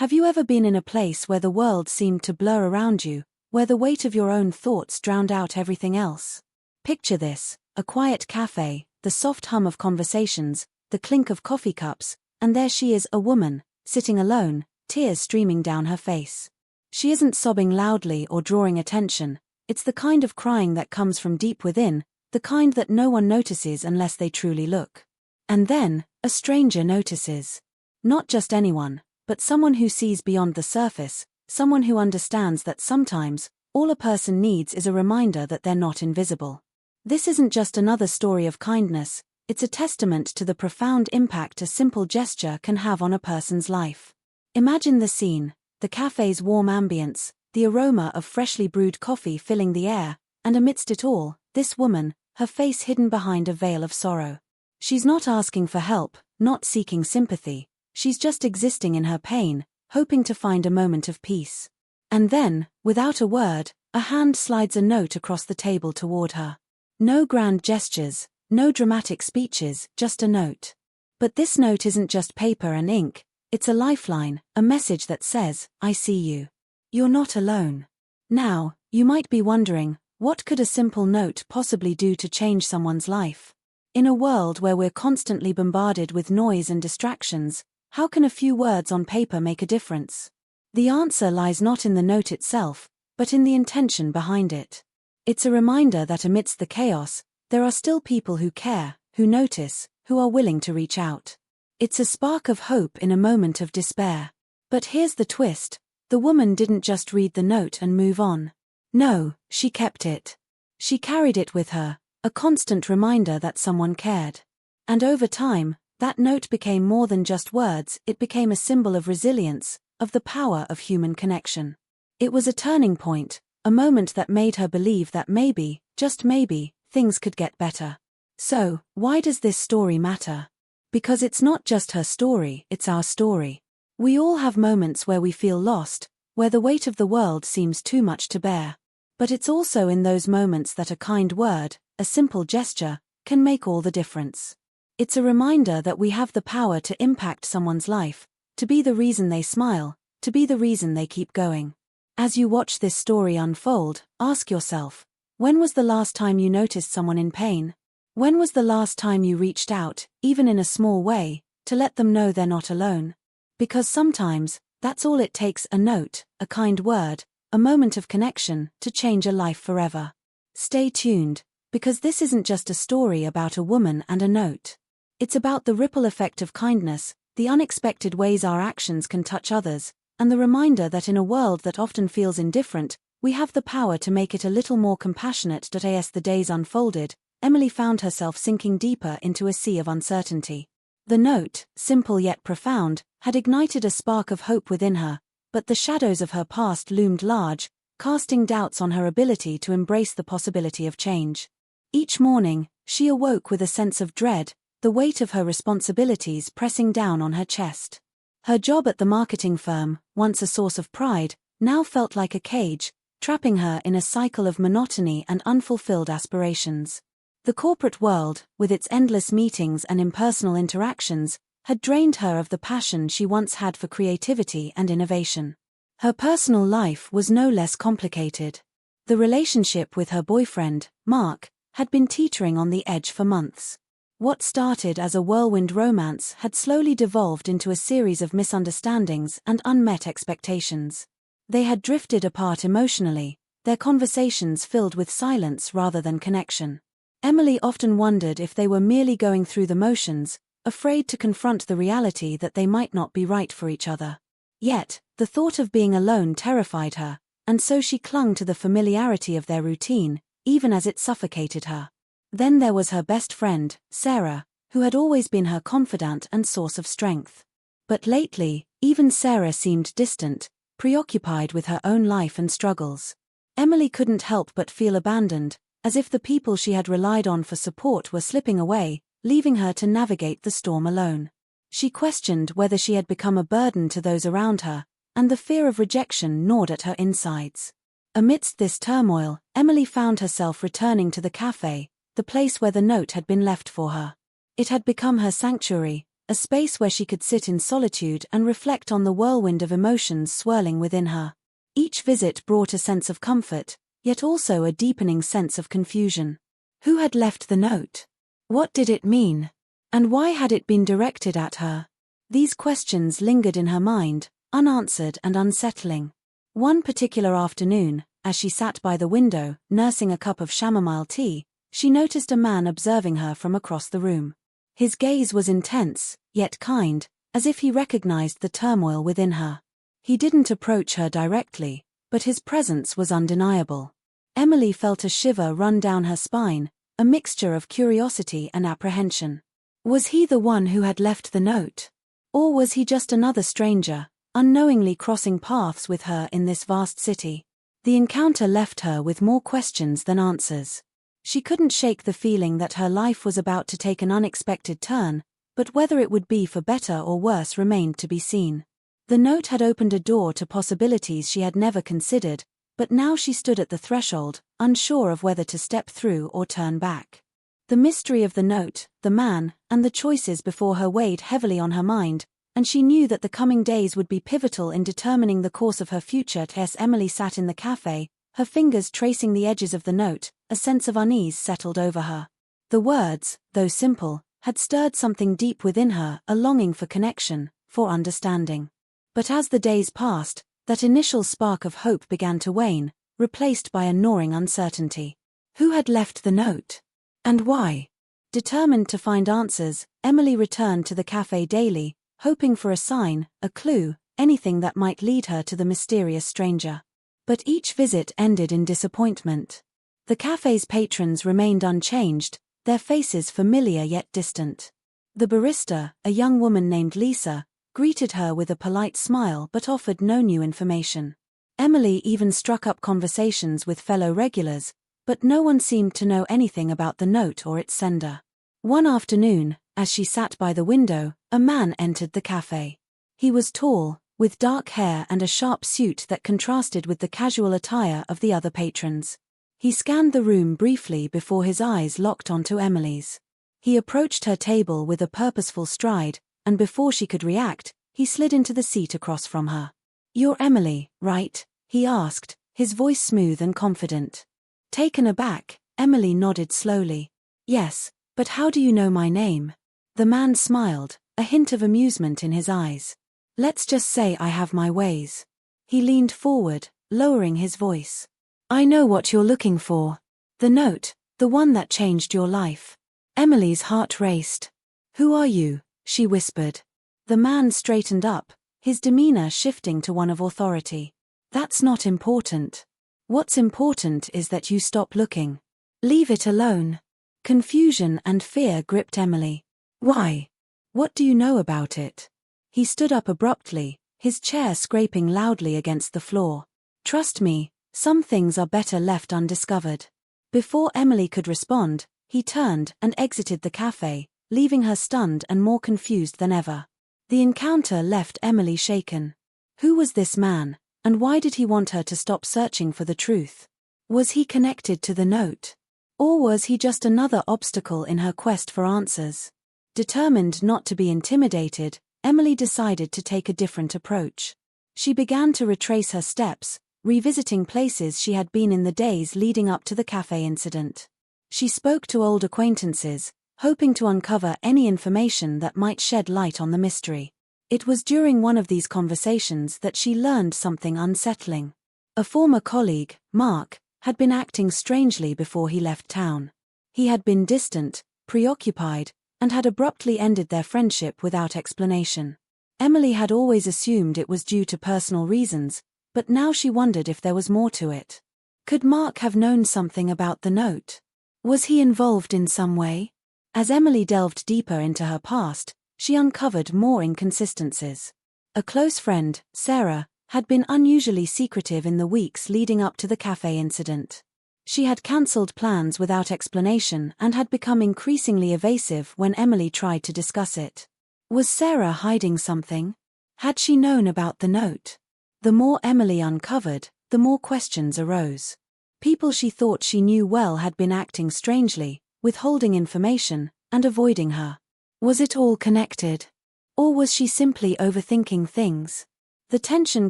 Have you ever been in a place where the world seemed to blur around you, where the weight of your own thoughts drowned out everything else? Picture this: a quiet cafe, the soft hum of conversations, the clink of coffee cups, and there she is, a woman, sitting alone, tears streaming down her face. She isn't sobbing loudly or drawing attention. It's the kind of crying that comes from deep within, the kind that no one notices unless they truly look. And then, a stranger notices. Not just anyone, but someone who sees beyond the surface, someone who understands that sometimes, all a person needs is a reminder that they're not invisible. This isn't just another story of kindness, it's a testament to the profound impact a simple gesture can have on a person's life. Imagine the scene: the cafe's warm ambience, the aroma of freshly brewed coffee filling the air, and amidst it all, this woman, her face hidden behind a veil of sorrow. She's not asking for help, not seeking sympathy. She's just existing in her pain, hoping to find a moment of peace. And then, without a word, a hand slides a note across the table toward her. No grand gestures, no dramatic speeches, just a note. But this note isn't just paper and ink, it's a lifeline, a message that says, "I see you. You're not alone." Now, you might be wondering, what could a simple note possibly do to change someone's life? In a world where we're constantly bombarded with noise and distractions, how can a few words on paper make a difference? The answer lies not in the note itself, but in the intention behind it. It's a reminder that amidst the chaos, there are still people who care, who notice, who are willing to reach out. It's a spark of hope in a moment of despair. But here's the twist: the woman didn't just read the note and move on. No, she kept it. She carried it with her, a constant reminder that someone cared. And over time, that note became more than just words, it became a symbol of resilience, of the power of human connection. It was a turning point, a moment that made her believe that maybe, just maybe, things could get better. So, why does this story matter? Because it's not just her story, it's our story. We all have moments where we feel lost, where the weight of the world seems too much to bear. But it's also in those moments that a kind word, a simple gesture, can make all the difference. It's a reminder that we have the power to impact someone's life, to be the reason they smile, to be the reason they keep going. As you watch this story unfold, ask yourself, when was the last time you noticed someone in pain? When was the last time you reached out, even in a small way, to let them know they're not alone? Because sometimes, that's all it takes: a note, a kind word, a moment of connection, to change a life forever. Stay tuned, because this isn't just a story about a woman and a note. It's about the ripple effect of kindness, the unexpected ways our actions can touch others, and the reminder that in a world that often feels indifferent, we have the power to make it a little more compassionate. As the days unfolded, Emily found herself sinking deeper into a sea of uncertainty. The note, simple yet profound, had ignited a spark of hope within her, but the shadows of her past loomed large, casting doubts on her ability to embrace the possibility of change. Each morning, she awoke with a sense of dread, the weight of her responsibilities pressing down on her chest. Her job at the marketing firm, once a source of pride, now felt like a cage, trapping her in a cycle of monotony and unfulfilled aspirations. The corporate world, with its endless meetings and impersonal interactions, had drained her of the passion she once had for creativity and innovation. Her personal life was no less complicated. The relationship with her boyfriend, Mark, had been teetering on the edge for months. What started as a whirlwind romance had slowly devolved into a series of misunderstandings and unmet expectations. They had drifted apart emotionally, their conversations filled with silence rather than connection. Emily often wondered if they were merely going through the motions, afraid to confront the reality that they might not be right for each other. Yet, the thought of being alone terrified her, and so she clung to the familiarity of their routine, even as it suffocated her. Then there was her best friend, Sarah, who had always been her confidant and source of strength. But lately, even Sarah seemed distant, preoccupied with her own life and struggles. Emily couldn't help but feel abandoned, as if the people she had relied on for support were slipping away, leaving her to navigate the storm alone. She questioned whether she had become a burden to those around her, and the fear of rejection gnawed at her insides. Amidst this turmoil, Emily found herself returning to the cafe, the place where the note had been left for her. It had become her sanctuary, a space where she could sit in solitude and reflect on the whirlwind of emotions swirling within her. Each visit brought a sense of comfort, yet also a deepening sense of confusion. Who had left the note? What did it mean? And why had it been directed at her? These questions lingered in her mind, unanswered and unsettling. One particular afternoon, as she sat by the window, nursing a cup of chamomile tea, she noticed a man observing her from across the room. His gaze was intense, yet kind, as if he recognized the turmoil within her. He didn't approach her directly, but his presence was undeniable. Emily felt a shiver run down her spine, a mixture of curiosity and apprehension. Was he the one who had left the note? Or was he just another stranger, unknowingly crossing paths with her in this vast city? The encounter left her with more questions than answers. She couldn't shake the feeling that her life was about to take an unexpected turn, but whether it would be for better or worse remained to be seen. The note had opened a door to possibilities she had never considered, but now she stood at the threshold, unsure of whether to step through or turn back. The mystery of the note, the man, and the choices before her weighed heavily on her mind, and she knew that the coming days would be pivotal in determining the course of her future. As Emily sat in the cafe, her fingers tracing the edges of the note, a sense of unease settled over her. The words, though simple, had stirred something deep within her, a longing for connection, for understanding. But as the days passed, that initial spark of hope began to wane, replaced by a gnawing uncertainty. Who had left the note? And why? Determined to find answers, Emily returned to the cafe daily, hoping for a sign, a clue, anything that might lead her to the mysterious stranger. But each visit ended in disappointment. The cafe's patrons remained unchanged, their faces familiar yet distant. The barista, a young woman named Lisa, greeted her with a polite smile but offered no new information. Emily even struck up conversations with fellow regulars, but no one seemed to know anything about the note or its sender. One afternoon, as she sat by the window, a man entered the cafe. He was tall, with dark hair and a sharp suit that contrasted with the casual attire of the other patrons. He scanned the room briefly before his eyes locked onto Emily's. He approached her table with a purposeful stride, and before she could react, he slid into the seat across from her. "You're Emily, right?" he asked, his voice smooth and confident. Taken aback, Emily nodded slowly. "Yes, but how do you know my name?" The man smiled, a hint of amusement in his eyes. "Let's just say I have my ways." He leaned forward, lowering his voice. "I know what you're looking for. The note, the one that changed your life." Emily's heart raced. "Who are you?" she whispered. The man straightened up, his demeanor shifting to one of authority. "That's not important. What's important is that you stop looking. Leave it alone." Confusion and fear gripped Emily. "Why? What do you know about it?" He stood up abruptly, his chair scraping loudly against the floor. "Trust me, some things are better left undiscovered." Before Emily could respond, he turned and exited the cafe, leaving her stunned and more confused than ever. The encounter left Emily shaken. Who was this man, and why did he want her to stop searching for the truth? Was he connected to the note? Or was he just another obstacle in her quest for answers? Determined not to be intimidated, Emily decided to take a different approach. She began to retrace her steps, revisiting places she had been in the days leading up to the cafe incident. She spoke to old acquaintances, hoping to uncover any information that might shed light on the mystery. It was during one of these conversations that she learned something unsettling. A former colleague, Mark, had been acting strangely before he left town. He had been distant, preoccupied, and had abruptly ended their friendship without explanation. Emily had always assumed it was due to personal reasons, but now she wondered if there was more to it. Could Mark have known something about the note? Was he involved in some way? As Emily delved deeper into her past, she uncovered more inconsistencies. A close friend, Sarah, had been unusually secretive in the weeks leading up to the cafe incident. She had cancelled plans without explanation and had become increasingly evasive when Emily tried to discuss it. Was Sarah hiding something? Had she known about the note? The more Emily uncovered, the more questions arose. People she thought she knew well had been acting strangely, withholding information, and avoiding her. Was it all connected? Or was she simply overthinking things? The tension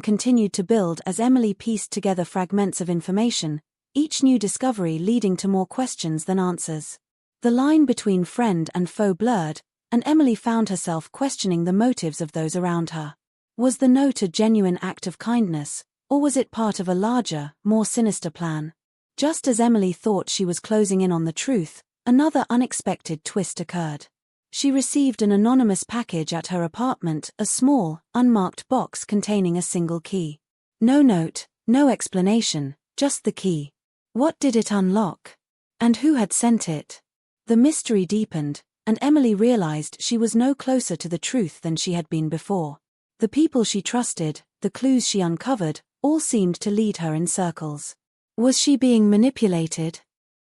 continued to build as Emily pieced together fragments of information, each new discovery leading to more questions than answers. The line between friend and foe blurred, and Emily found herself questioning the motives of those around her. Was the note a genuine act of kindness, or was it part of a larger, more sinister plan? Just as Emily thought she was closing in on the truth, another unexpected twist occurred. She received an anonymous package at her apartment, a small, unmarked box containing a single key. No note, no explanation, just the key. What did it unlock? And who had sent it? The mystery deepened, and Emily realized she was no closer to the truth than she had been before. The people she trusted, the clues she uncovered, all seemed to lead her in circles. Was she being manipulated?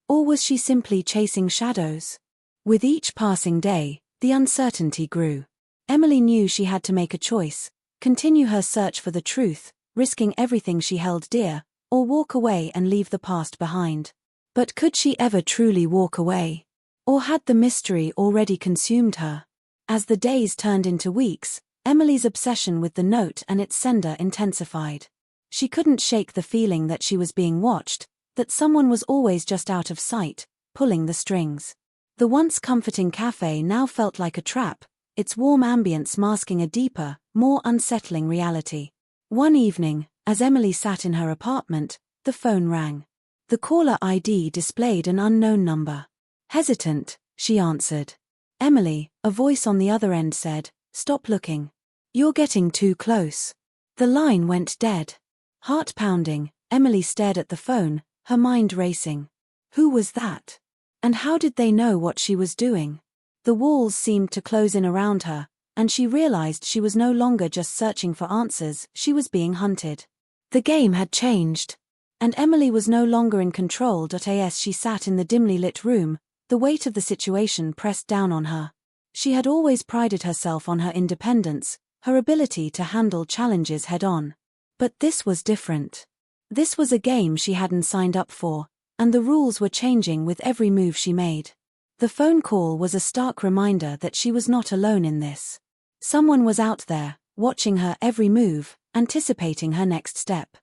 Or was she simply chasing shadows? With each passing day, the uncertainty grew. Emily knew she had to make a choice: continue her search for the truth, risking everything she held dear, or walk away and leave the past behind. But could she ever truly walk away? Or had the mystery already consumed her? As the days turned into weeks, Emily's obsession with the note and its sender intensified. She couldn't shake the feeling that she was being watched, that someone was always just out of sight, pulling the strings. The once comforting cafe now felt like a trap, its warm ambience masking a deeper, more unsettling reality. One evening, as Emily sat in her apartment, the phone rang. The caller ID displayed an unknown number. Hesitant, she answered. Emily, a voice on the other end said, "Stop looking. You're getting too close." The line went dead. Heart pounding, Emily stared at the phone, her mind racing. Who was that? And how did they know what she was doing? The walls seemed to close in around her, and she realized she was no longer just searching for answers, she was being hunted. The game had changed. And Emily was no longer in control. As she sat in the dimly lit room, the weight of the situation pressed down on her. She had always prided herself on her independence, her ability to handle challenges head-on. But this was different. This was a game she hadn't signed up for, and the rules were changing with every move she made. The phone call was a stark reminder that she was not alone in this. Someone was out there, watching her every move, anticipating her next step.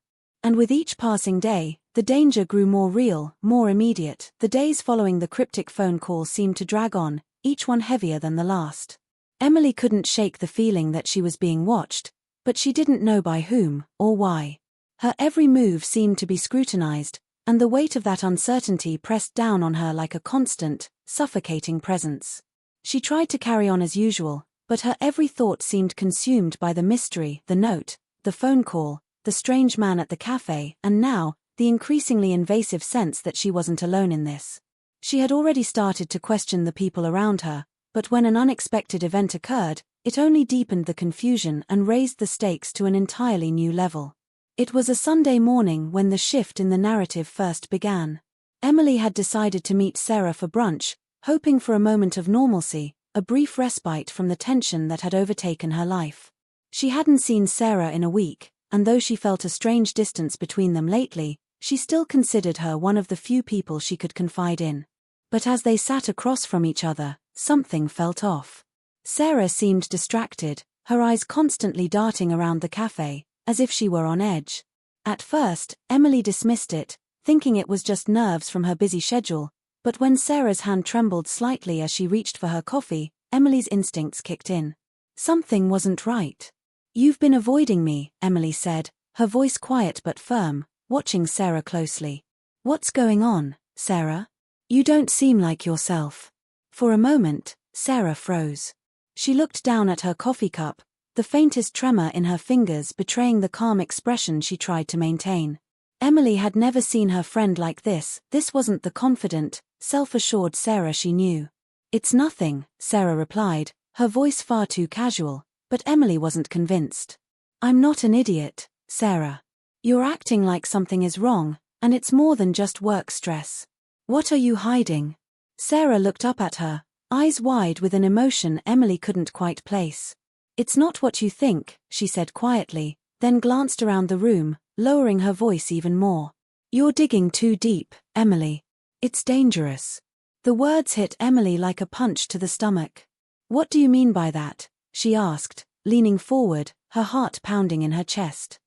And with each passing day, the danger grew more real, more immediate. The days following the cryptic phone call seemed to drag on, each one heavier than the last. Emily couldn't shake the feeling that she was being watched, but she didn't know by whom, or why. Her every move seemed to be scrutinized, and the weight of that uncertainty pressed down on her like a constant, suffocating presence. She tried to carry on as usual, but her every thought seemed consumed by the mystery, the note, the phone call, the strange man at the cafe, and now, the increasingly invasive sense that she wasn't alone in this. She had already started to question the people around her, but when an unexpected event occurred, it only deepened the confusion and raised the stakes to an entirely new level. It was a Sunday morning when the shift in the narrative first began. Emily had decided to meet Sarah for brunch, hoping for a moment of normalcy, a brief respite from the tension that had overtaken her life. She hadn't seen Sarah in a week, and though she felt a strange distance between them lately, she still considered her one of the few people she could confide in. But as they sat across from each other, something felt off. Sarah seemed distracted, her eyes constantly darting around the cafe, as if she were on edge. At first, Emily dismissed it, thinking it was just nerves from her busy schedule, but when Sarah's hand trembled slightly as she reached for her coffee, Emily's instincts kicked in. Something wasn't right. "You've been avoiding me," Emily said, her voice quiet but firm, watching Sarah closely. "What's going on, Sarah? You don't seem like yourself." For a moment, Sarah froze. She looked down at her coffee cup, the faintest tremor in her fingers betraying the calm expression she tried to maintain. Emily had never seen her friend like this. This wasn't the confident, self-assured Sarah she knew. "It's nothing," Sarah replied, her voice far too casual, but Emily wasn't convinced. "I'm not an idiot, Sarah. You're acting like something is wrong, and it's more than just work stress. What are you hiding?" Sarah looked up at her, eyes wide with an emotion Emily couldn't quite place. "It's not what you think," she said quietly, then glanced around the room, lowering her voice even more. "You're digging too deep, Emily. It's dangerous." The words hit Emily like a punch to the stomach. "What do you mean by that?" she asked, leaning forward, her heart pounding in her chest.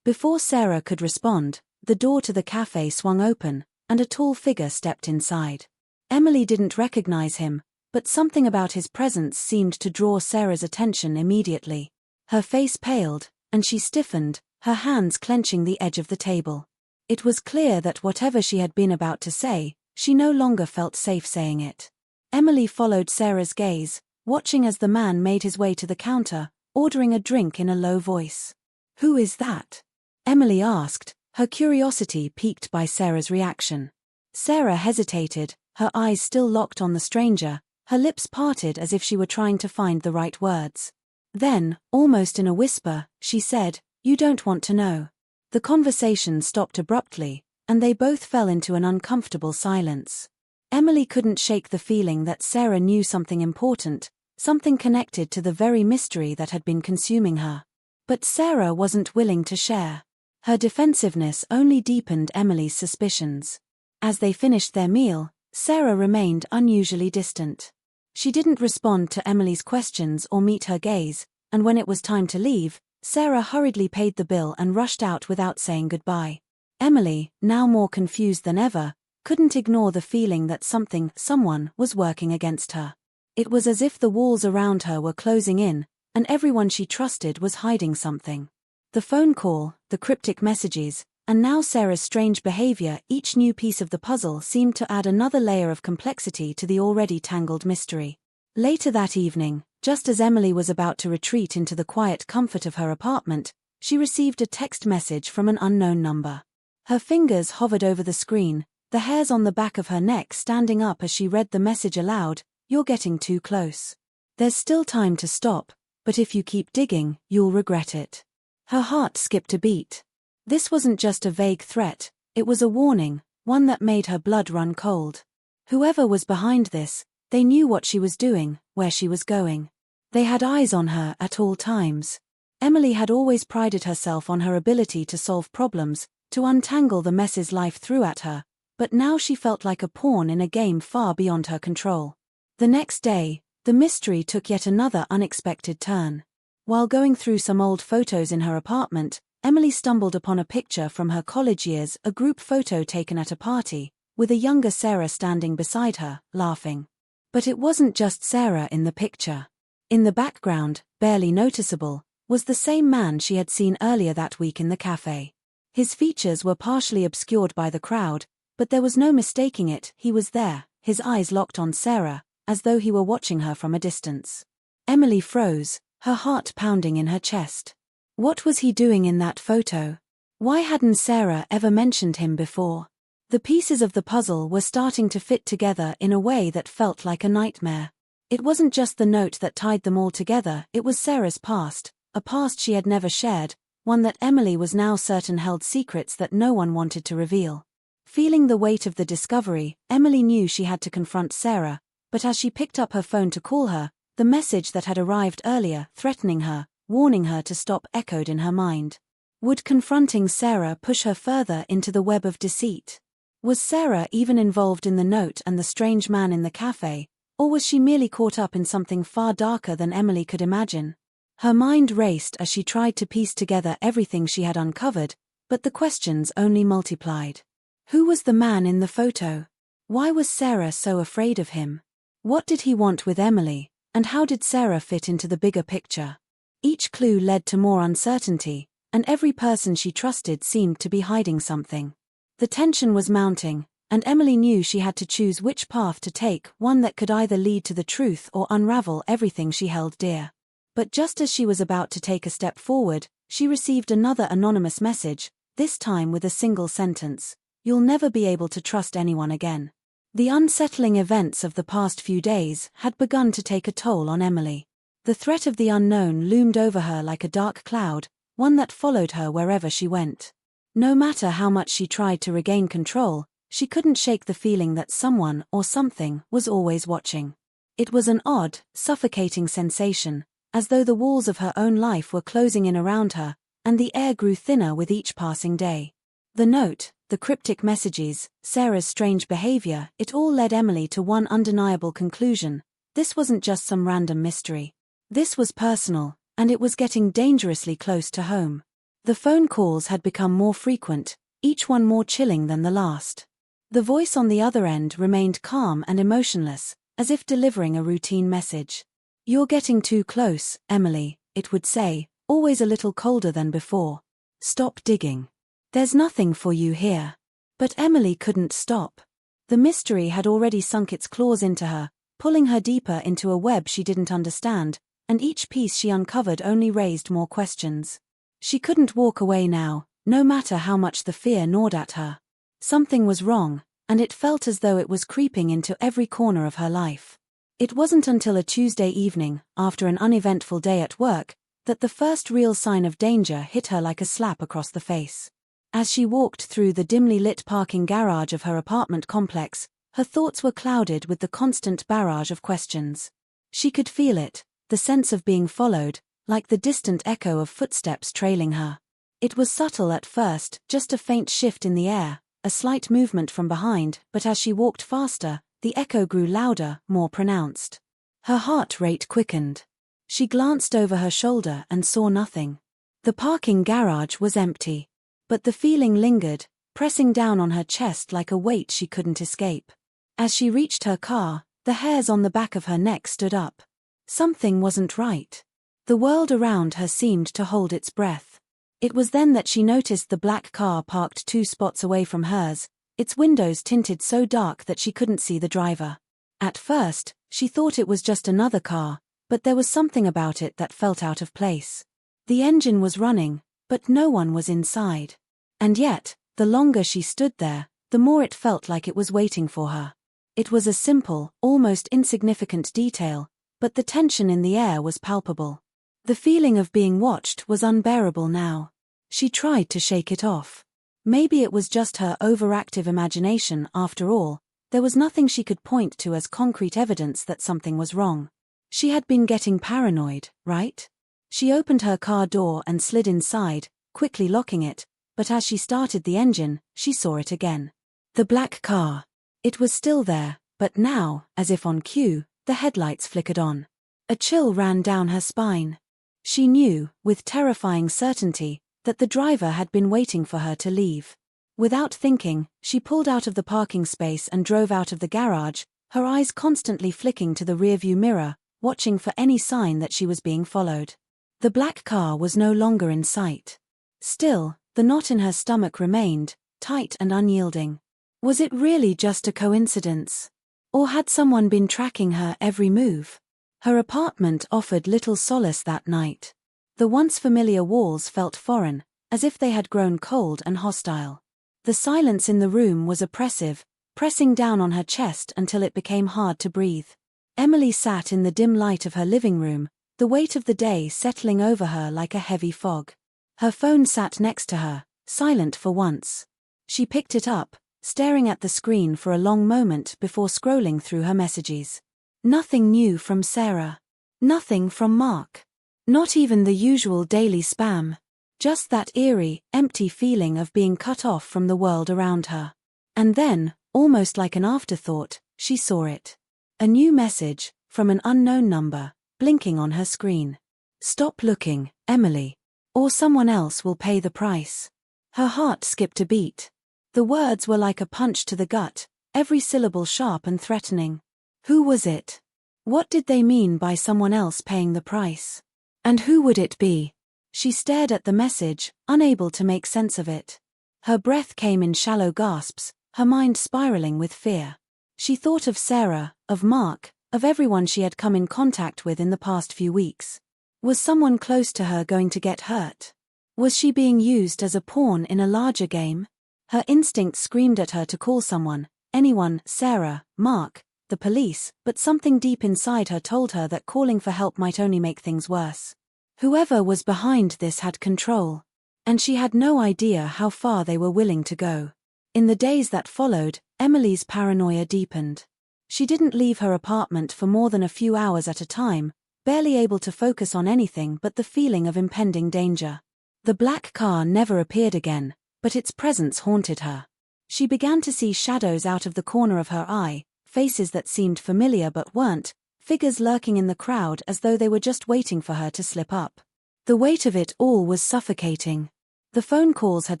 Before Sarah could respond, the door to the cafe swung open, and a tall figure stepped inside. Emily didn't recognize him, but something about his presence seemed to draw Sarah's attention immediately. Her face paled, and she stiffened, her hands clenching the edge of the table. It was clear that whatever she had been about to say, she no longer felt safe saying it. Emily followed Sarah's gaze, watching as the man made his way to the counter, ordering a drink in a low voice. "Who is that?" Emily asked, her curiosity piqued by Sarah's reaction. Sarah hesitated, her eyes still locked on the stranger, her lips parted as if she were trying to find the right words. Then, almost in a whisper, she said, "You don't want to know." The conversation stopped abruptly, and they both fell into an uncomfortable silence. Emily couldn't shake the feeling that Sarah knew something important, something connected to the very mystery that had been consuming her. But Sarah wasn't willing to share. Her defensiveness only deepened Emily's suspicions. As they finished their meal, Sarah remained unusually distant. She didn't respond to Emily's questions or meet her gaze, and when it was time to leave, Sarah hurriedly paid the bill and rushed out without saying goodbye. Emily, now more confused than ever, couldn't ignore the feeling that someone was working against her. It was as if the walls around her were closing in, and everyone she trusted was hiding something. The phone call, the cryptic messages, and now Sarah's strange behavior, each new piece of the puzzle seemed to add another layer of complexity to the already tangled mystery. Later that evening, just as Emily was about to retreat into the quiet comfort of her apartment, she received a text message from an unknown number. Her fingers hovered over the screen, the hairs on the back of her neck standing up as she read the message aloud. "You're getting too close. There's still time to stop, but if you keep digging, you'll regret it." Her heart skipped a beat. This wasn't just a vague threat, it was a warning, one that made her blood run cold. Whoever was behind this, they knew what she was doing, where she was going. They had eyes on her at all times. Emily had always prided herself on her ability to solve problems, to untangle the messes life threw at her, but now she felt like a pawn in a game far beyond her control. The next day, the mystery took yet another unexpected turn. While going through some old photos in her apartment, Emily stumbled upon a picture from her college years, a group photo taken at a party, with a younger Sarah standing beside her, laughing. But it wasn't just Sarah in the picture. In the background, barely noticeable, was the same man she had seen earlier that week in the cafe. His features were partially obscured by the crowd, but there was no mistaking it, he was there, his eyes locked on Sarah, as though he were watching her from a distance. Emily froze, her heart pounding in her chest. What was he doing in that photo? Why hadn't Sarah ever mentioned him before? The pieces of the puzzle were starting to fit together in a way that felt like a nightmare. It wasn't just the note that tied them all together, it was Sarah's past, a past she had never shared, one that Emily was now certain held secrets that no one wanted to reveal. Feeling the weight of the discovery, Emily knew she had to confront Sarah, but as she picked up her phone to call her, the message that had arrived earlier, threatening her, warning her to stop, echoed in her mind. Would confronting Sarah push her further into the web of deceit? Was Sarah even involved in the note and the strange man in the cafe, or was she merely caught up in something far darker than Emily could imagine? Her mind raced as she tried to piece together everything she had uncovered, but the questions only multiplied. Who was the man in the photo? Why was Sarah so afraid of him? What did he want with Emily, and how did Sarah fit into the bigger picture? Each clue led to more uncertainty, and every person she trusted seemed to be hiding something. The tension was mounting, and Emily knew she had to choose which path to take, one that could either lead to the truth or unravel everything she held dear. But just as she was about to take a step forward, she received another anonymous message, this time with a single sentence: "You'll never be able to trust anyone again." The unsettling events of the past few days had begun to take a toll on Emily. The threat of the unknown loomed over her like a dark cloud, one that followed her wherever she went. No matter how much she tried to regain control, she couldn't shake the feeling that someone or something was always watching. It was an odd, suffocating sensation, as though the walls of her own life were closing in around her, and the air grew thinner with each passing day. The note, the cryptic messages, Sarah's strange behavior, it all led Emily to one undeniable conclusion: this wasn't just some random mystery. This was personal, and it was getting dangerously close to home. The phone calls had become more frequent, each one more chilling than the last. The voice on the other end remained calm and emotionless, as if delivering a routine message. "You're getting too close, Emily," it would say, always a little colder than before. "Stop digging. There's nothing for you here." But Emily couldn't stop. The mystery had already sunk its claws into her, pulling her deeper into a web she didn't understand, and each piece she uncovered only raised more questions. She couldn't walk away now, no matter how much the fear gnawed at her. Something was wrong, and it felt as though it was creeping into every corner of her life. It wasn't until a Tuesday evening, after an uneventful day at work, that the first real sign of danger hit her like a slap across the face. As she walked through the dimly lit parking garage of her apartment complex, her thoughts were clouded with the constant barrage of questions. She could feel it, the sense of being followed, like the distant echo of footsteps trailing her. It was subtle at first, just a faint shift in the air, a slight movement from behind, but as she walked faster, the echo grew louder, more pronounced. Her heart rate quickened. She glanced over her shoulder and saw nothing. The parking garage was empty. But the feeling lingered, pressing down on her chest like a weight she couldn't escape. As she reached her car, the hairs on the back of her neck stood up. Something wasn't right. The world around her seemed to hold its breath. It was then that she noticed the black car parked 2 spots away from hers, its windows tinted so dark that she couldn't see the driver. At first, she thought it was just another car, but there was something about it that felt out of place. The engine was running, but no one was inside. And yet, the longer she stood there, the more it felt like it was waiting for her. It was a simple, almost insignificant detail, but the tension in the air was palpable. The feeling of being watched was unbearable now. She tried to shake it off. Maybe it was just her overactive imagination after all. There was nothing she could point to as concrete evidence that something was wrong. She had been getting paranoid, right? She opened her car door and slid inside, quickly locking it, but as she started the engine, she saw it again. The black car. It was still there, but now, as if on cue, the headlights flickered on. A chill ran down her spine. She knew, with terrifying certainty, that the driver had been waiting for her to leave. Without thinking, she pulled out of the parking space and drove out of the garage, her eyes constantly flicking to the rearview mirror, watching for any sign that she was being followed. The black car was no longer in sight. Still, the knot in her stomach remained, tight and unyielding. Was it really just a coincidence? Or had someone been tracking her every move? Her apartment offered little solace that night. The once familiar walls felt foreign, as if they had grown cold and hostile. The silence in the room was oppressive, pressing down on her chest until it became hard to breathe. Emily sat in the dim light of her living room, the weight of the day settling over her like a heavy fog. Her phone sat next to her, silent for once. She picked it up, staring at the screen for a long moment before scrolling through her messages. Nothing new from Sarah. Nothing from Mark. Not even the usual daily spam. Just that eerie, empty feeling of being cut off from the world around her. And then, almost like an afterthought, she saw it. A new message, from an unknown number, blinking on her screen. "Stop looking, Emily. Or someone else will pay the price." Her heart skipped a beat. The words were like a punch to the gut, every syllable sharp and threatening. Who was it? What did they mean by someone else paying the price? And who would it be? She stared at the message, unable to make sense of it. Her breath came in shallow gasps, her mind spiraling with fear. She thought of Sarah, of Mark, of everyone she had come in contact with in the past few weeks. Was someone close to her going to get hurt? Was she being used as a pawn in a larger game? Her instinct screamed at her to call someone, anyone, Sarah, Mark, the police, but something deep inside her told her that calling for help might only make things worse. Whoever was behind this had control. And she had no idea how far they were willing to go. In the days that followed, Emily's paranoia deepened. She didn't leave her apartment for more than a few hours at a time, barely able to focus on anything but the feeling of impending danger. The black car never appeared again, but its presence haunted her. She began to see shadows out of the corner of her eye, faces that seemed familiar but weren't, figures lurking in the crowd as though they were just waiting for her to slip up. The weight of it all was suffocating. The phone calls had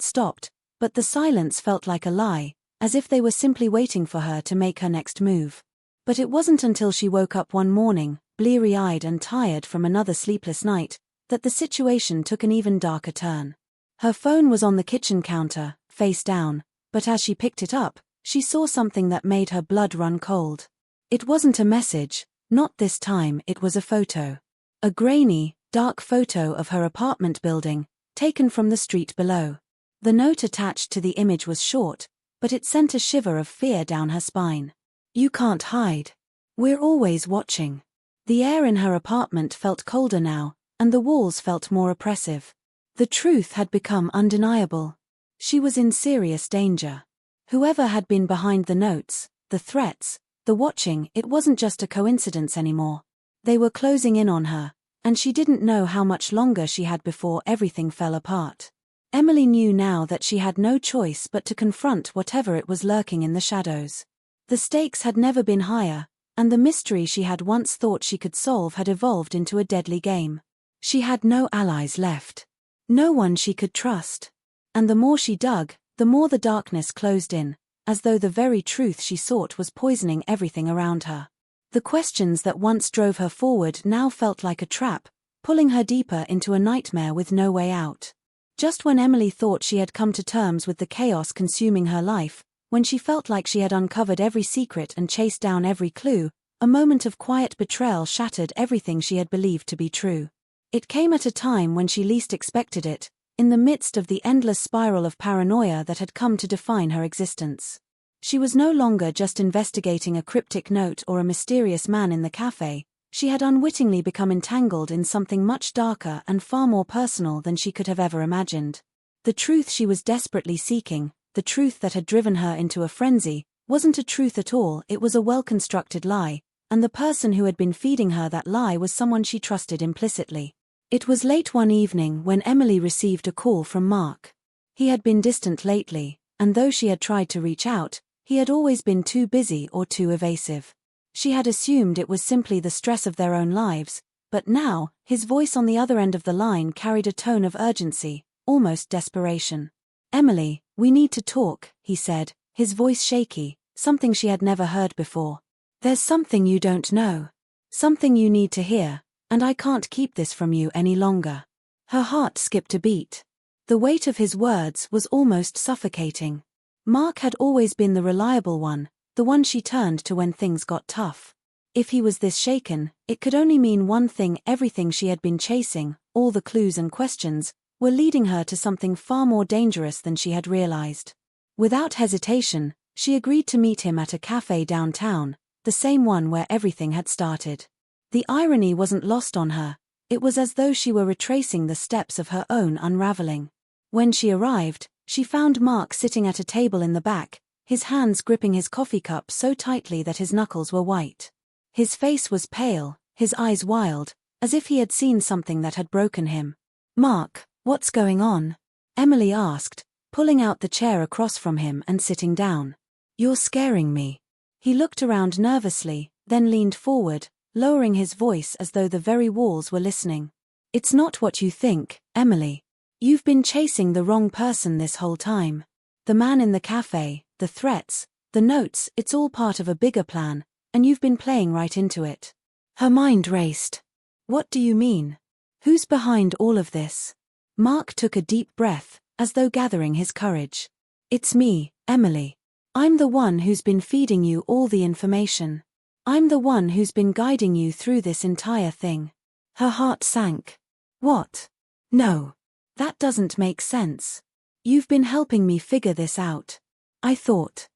stopped, but the silence felt like a lie, as if they were simply waiting for her to make her next move. But it wasn't until she woke up one morning, bleary-eyed and tired from another sleepless night, that the situation took an even darker turn. Her phone was on the kitchen counter, face down, but as she picked it up, she saw something that made her blood run cold. It wasn't a message, not this time. It was a photo. A grainy, dark photo of her apartment building, taken from the street below. The note attached to the image was short, but it sent a shiver of fear down her spine. "You can't hide. We're always watching." The air in her apartment felt colder now, and the walls felt more oppressive. The truth had become undeniable. She was in serious danger. Whoever had been behind the notes, the threats, the watching, it wasn't just a coincidence anymore. They were closing in on her, and she didn't know how much longer she had before everything fell apart. Emily knew now that she had no choice but to confront whatever it was lurking in the shadows. The stakes had never been higher, and the mystery she had once thought she could solve had evolved into a deadly game. She had no allies left. No one she could trust. And the more she dug, the more the darkness closed in, as though the very truth she sought was poisoning everything around her. The questions that once drove her forward now felt like a trap, pulling her deeper into a nightmare with no way out. Just when Emily thought she had come to terms with the chaos consuming her life, when she felt like she had uncovered every secret and chased down every clue, a moment of quiet betrayal shattered everything she had believed to be true. It came at a time when she least expected it, in the midst of the endless spiral of paranoia that had come to define her existence. She was no longer just investigating a cryptic note or a mysterious man in the cafe. She had unwittingly become entangled in something much darker and far more personal than she could have ever imagined. The truth she was desperately seeking, the truth that had driven her into a frenzy, wasn't a truth at all. It was a well-constructed lie, and the person who had been feeding her that lie was someone she trusted implicitly. It was late one evening when Emily received a call from Mark. He had been distant lately, and though she had tried to reach out, he had always been too busy or too evasive. She had assumed it was simply the stress of their own lives, but now, his voice on the other end of the line carried a tone of urgency, almost desperation. "Emily, we need to talk," he said, his voice shaky, something she had never heard before. "There's something you don't know. Something you need to hear, and I can't keep this from you any longer." Her heart skipped a beat. The weight of his words was almost suffocating. Mark had always been the reliable one, the one she turned to when things got tough. If he was this shaken, it could only mean one thing: everything she had been chasing, all the clues and questions, were leading her to something far more dangerous than she had realized. Without hesitation, she agreed to meet him at a cafe downtown, the same one where everything had started. The irony wasn't lost on her. It was as though she were retracing the steps of her own unraveling. When she arrived, she found Mark sitting at a table in the back, his hands gripping his coffee cup so tightly that his knuckles were white. His face was pale, his eyes wild, as if he had seen something that had broken him. "Mark, what's going on?" Emily asked, pulling out the chair across from him and sitting down. "You're scaring me." He looked around nervously, then leaned forward, lowering his voice as though the very walls were listening. "It's not what you think, Emily. You've been chasing the wrong person this whole time. The man in the cafe, the threats, the notes, it's all part of a bigger plan, and you've been playing right into it." Her mind raced. "What do you mean? Who's behind all of this?" Mark took a deep breath, as though gathering his courage. "It's me, Emily. I'm the one who's been feeding you all the information. I'm the one who's been guiding you through this entire thing." Her heart sank. "What? No. That doesn't make sense. You've been helping me figure this out. I thought."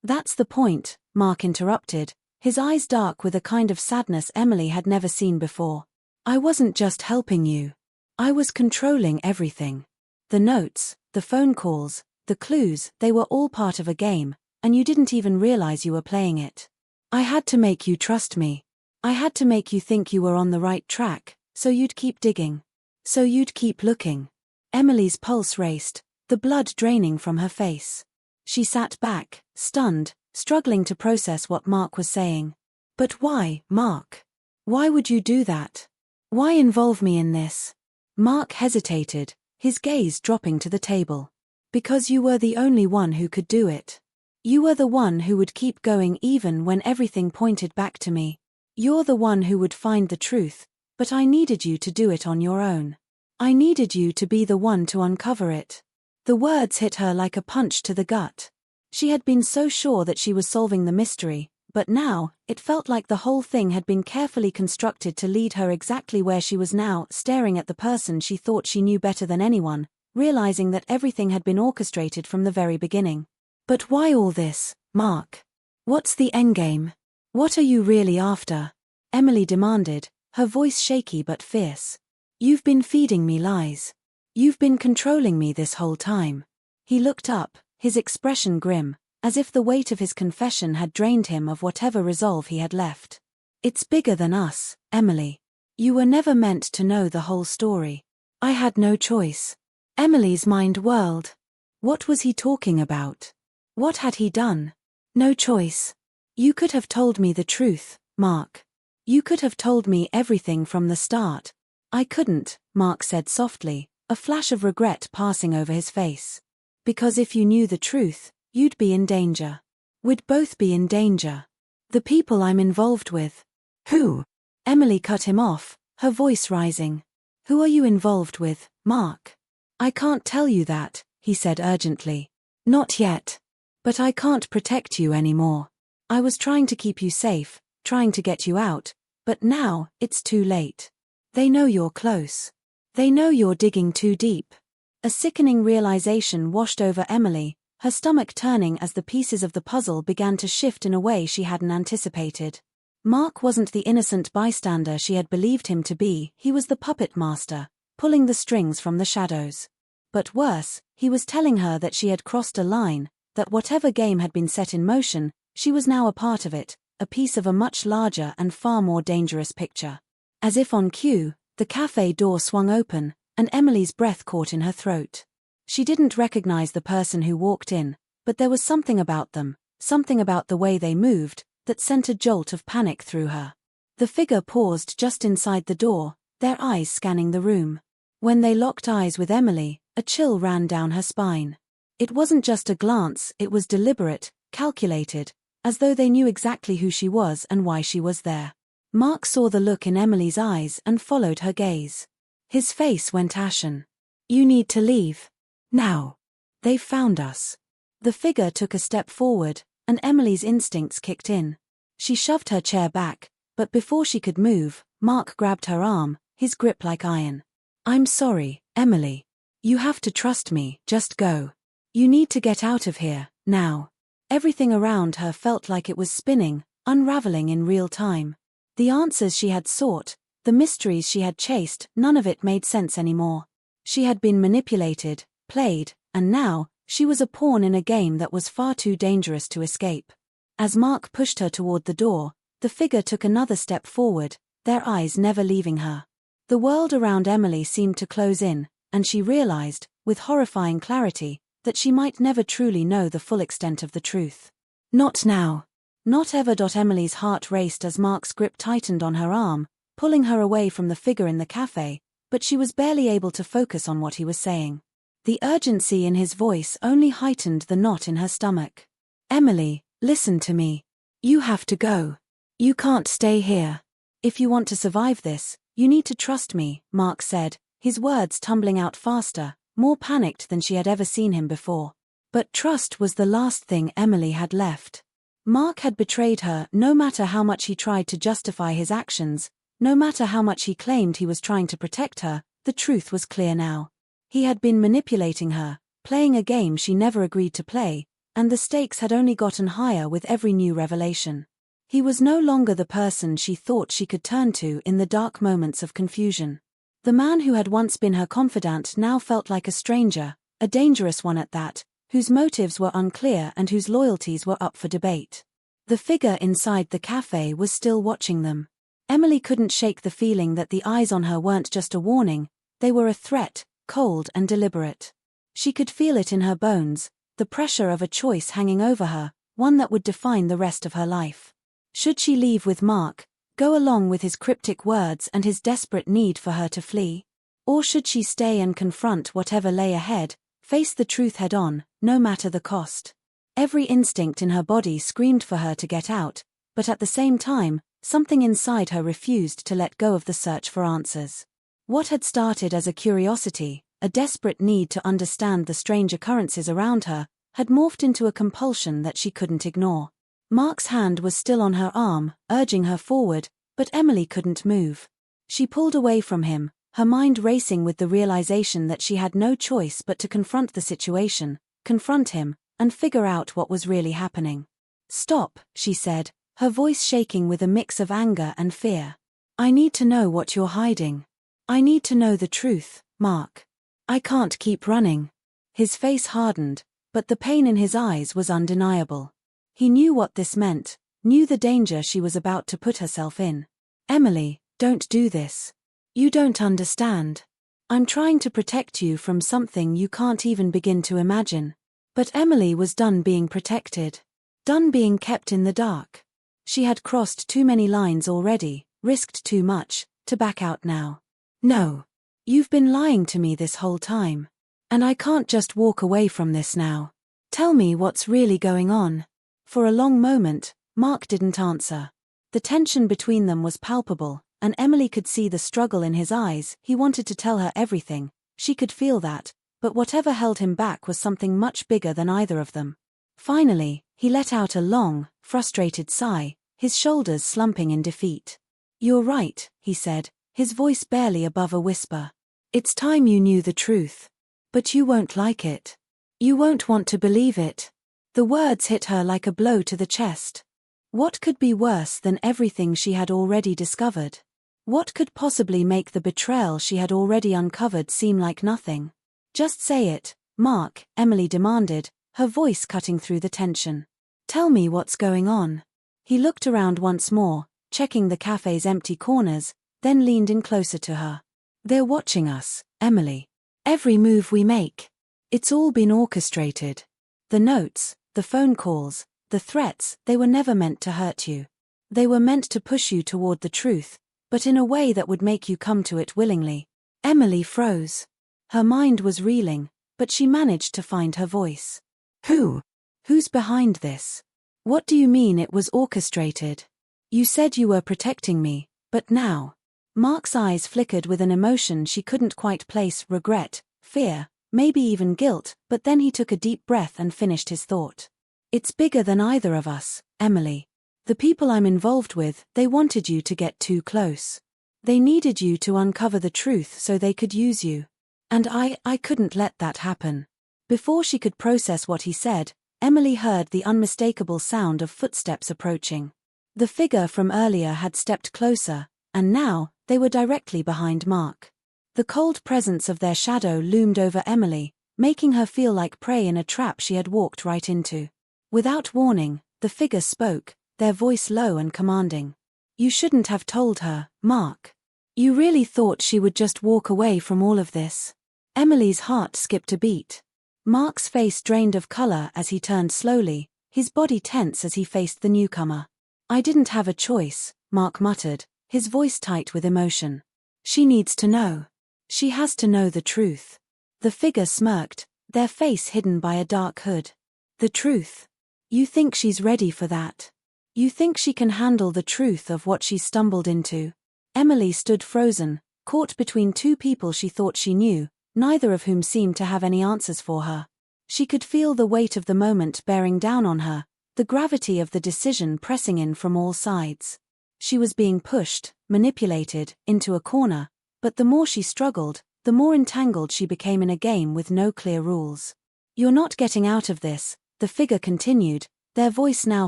"That's the point," Mark interrupted, his eyes dark with a kind of sadness Emily had never seen before. "I wasn't just helping you. I was controlling everything. The notes, the phone calls, the clues, they were all part of a game, and you didn't even realize you were playing it. I had to make you trust me. I had to make you think you were on the right track, so you'd keep digging. So you'd keep looking." Emily's pulse raced, the blood draining from her face. She sat back, stunned, struggling to process what Mark was saying. "But why, Mark? Why would you do that? Why involve me in this? Mark hesitated, his gaze dropping to the table. Because you were the only one who could do it. You were the one who would keep going even when everything pointed back to me. You're the one who would find the truth, but I needed you to do it on your own. I needed you to be the one to uncover it. The words hit her like a punch to the gut. She had been so sure that she was solving the mystery, but now, it felt like the whole thing had been carefully constructed to lead her exactly where she was now, staring at the person she thought she knew better than anyone, realizing that everything had been orchestrated from the very beginning. But why all this, Mark? What's the endgame? What are you really after? Emily demanded, her voice shaky but fierce. You've been feeding me lies. You've been controlling me this whole time. He looked up, his expression grim, as if the weight of his confession had drained him of whatever resolve he had left. It's bigger than us, Emily. You were never meant to know the whole story. I had no choice. Emily's mind whirled. What was he talking about? What had he done? No choice. You could have told me the truth, Mark. You could have told me everything from the start. I couldn't, Mark said softly, a flash of regret passing over his face. Because if you knew the truth, you'd be in danger. We'd both be in danger. The people I'm involved with. Who? Emily cut him off, her voice rising. Who are you involved with, Mark? I can't tell you that, he said urgently. Not yet. But I can't protect you anymore. I was trying to keep you safe, trying to get you out, but now, it's too late. They know you're close. They know you're digging too deep. A sickening realization washed over Emily, her stomach turning as the pieces of the puzzle began to shift in a way she hadn't anticipated. Mark wasn't the innocent bystander she had believed him to be, he was the puppet master, pulling the strings from the shadows. But worse, he was telling her that she had crossed a line, that whatever game had been set in motion, she was now a part of it, a piece of a much larger and far more dangerous picture. As if on cue, the cafe door swung open, and Emily's breath caught in her throat. She didn't recognize the person who walked in, but there was something about them, something about the way they moved, that sent a jolt of panic through her. The figure paused just inside the door, their eyes scanning the room. When they locked eyes with Emily, a chill ran down her spine. It wasn't just a glance, it was deliberate, calculated, as though they knew exactly who she was and why she was there. Mark saw the look in Emily's eyes and followed her gaze. His face went ashen. You need to leave. Now. They've found us. The figure took a step forward, and Emily's instincts kicked in. She shoved her chair back, but before she could move, Mark grabbed her arm, his grip like iron. I'm sorry, Emily. You have to trust me, just go. You need to get out of here, now. Everything around her felt like it was spinning, unraveling in real time. The answers she had sought, the mysteries she had chased, none of it made sense anymore. She had been manipulated, played, and now, she was a pawn in a game that was far too dangerous to escape. As Mark pushed her toward the door, the figure took another step forward, their eyes never leaving her. The world around Emily seemed to close in, and she realized, with horrifying clarity, that she might never truly know the full extent of the truth. Not now. Not ever. Emily's heart raced as Mark's grip tightened on her arm, pulling her away from the figure in the cafe, but she was barely able to focus on what he was saying. The urgency in his voice only heightened the knot in her stomach. Emily, listen to me. You have to go. You can't stay here. If you want to survive this, you need to trust me, Mark said, his words tumbling out faster, more panicked than she had ever seen him before. But trust was the last thing Emily had left. Mark had betrayed her no matter how much he tried to justify his actions, no matter how much he claimed he was trying to protect her, the truth was clear now. He had been manipulating her, playing a game she never agreed to play, and the stakes had only gotten higher with every new revelation. He was no longer the person she thought she could turn to in the dark moments of confusion. The man who had once been her confidant now felt like a stranger, a dangerous one at that, whose motives were unclear and whose loyalties were up for debate. The figure inside the cafe was still watching them. Emily couldn't shake the feeling that the eyes on her weren't just a warning, they were a threat, cold and deliberate. She could feel it in her bones, the pressure of a choice hanging over her, one that would define the rest of her life. Should she leave with Mark, Go along with his cryptic words and his desperate need for her to flee? Or should she stay and confront whatever lay ahead, face the truth head-on, no matter the cost? Every instinct in her body screamed for her to get out, but at the same time, something inside her refused to let go of the search for answers. What had started as a curiosity, a desperate need to understand the strange occurrences around her, had morphed into a compulsion that she couldn't ignore. Mark's hand was still on her arm, urging her forward, but Emily couldn't move. She pulled away from him, her mind racing with the realization that she had no choice but to confront the situation, confront him, and figure out what was really happening. "Stop," she said, her voice shaking with a mix of anger and fear. "I need to know what you're hiding. I need to know the truth, Mark. I can't keep running." His face hardened, but the pain in his eyes was undeniable. He knew what this meant, knew the danger she was about to put herself in. "Emily, don't do this. You don't understand. I'm trying to protect you from something you can't even begin to imagine." But Emily was done being protected. Done being kept in the dark. She had crossed too many lines already, risked too much, to back out now. "No. You've been lying to me this whole time. And I can't just walk away from this now. Tell me what's really going on." For a long moment, Mark didn't answer. The tension between them was palpable, and Emily could see the struggle in his eyes. He wanted to tell her everything, she could feel that, but whatever held him back was something much bigger than either of them. Finally, he let out a long, frustrated sigh, his shoulders slumping in defeat. "You're right," he said, his voice barely above a whisper. "It's time you knew the truth. But you won't like it. You won't want to believe it." The words hit her like a blow to the chest. What could be worse than everything she had already discovered? What could possibly make the betrayal she had already uncovered seem like nothing? "Just say it, Mark," Emily demanded, her voice cutting through the tension. "Tell me what's going on." He looked around once more, checking the cafe's empty corners, then leaned in closer to her. "They're watching us, Emily. Every move we make. It's all been orchestrated. The notes, the phone calls, the threats, they were never meant to hurt you. They were meant to push you toward the truth, but in a way that would make you come to it willingly." Emily froze. Her mind was reeling, but she managed to find her voice. Who's behind this? What do you mean it was orchestrated? You said you were protecting me, but now?" Mark's eyes flickered with an emotion she couldn't quite place: regret, fear, maybe even guilt, but then he took a deep breath and finished his thought. "It's bigger than either of us, Emily. The people I'm involved with, they wanted you to get too close. They needed you to uncover the truth so they could use you. And I couldn't let that happen." Before she could process what he said, Emily heard the unmistakable sound of footsteps approaching. The figure from earlier had stepped closer, and now, they were directly behind Mark. The cold presence of their shadow loomed over Emily, making her feel like prey in a trap she had walked right into. Without warning, the figure spoke, their voice low and commanding. "You shouldn't have told her, Mark. You really thought she would just walk away from all of this?" Emily's heart skipped a beat. Mark's face drained of color as he turned slowly, his body tense as he faced the newcomer. "I didn't have a choice," Mark muttered, his voice tight with emotion. "She needs to know. She has to know the truth." The figure smirked, their face hidden by a dark hood. "The truth? You think she's ready for that? You think she can handle the truth of what she's stumbled into?" Emily stood frozen, caught between two people she thought she knew, neither of whom seemed to have any answers for her. She could feel the weight of the moment bearing down on her, the gravity of the decision pressing in from all sides. She was being pushed, manipulated, into a corner, but the more she struggled, the more entangled she became in a game with no clear rules. "You're not getting out of this," the figure continued, their voice now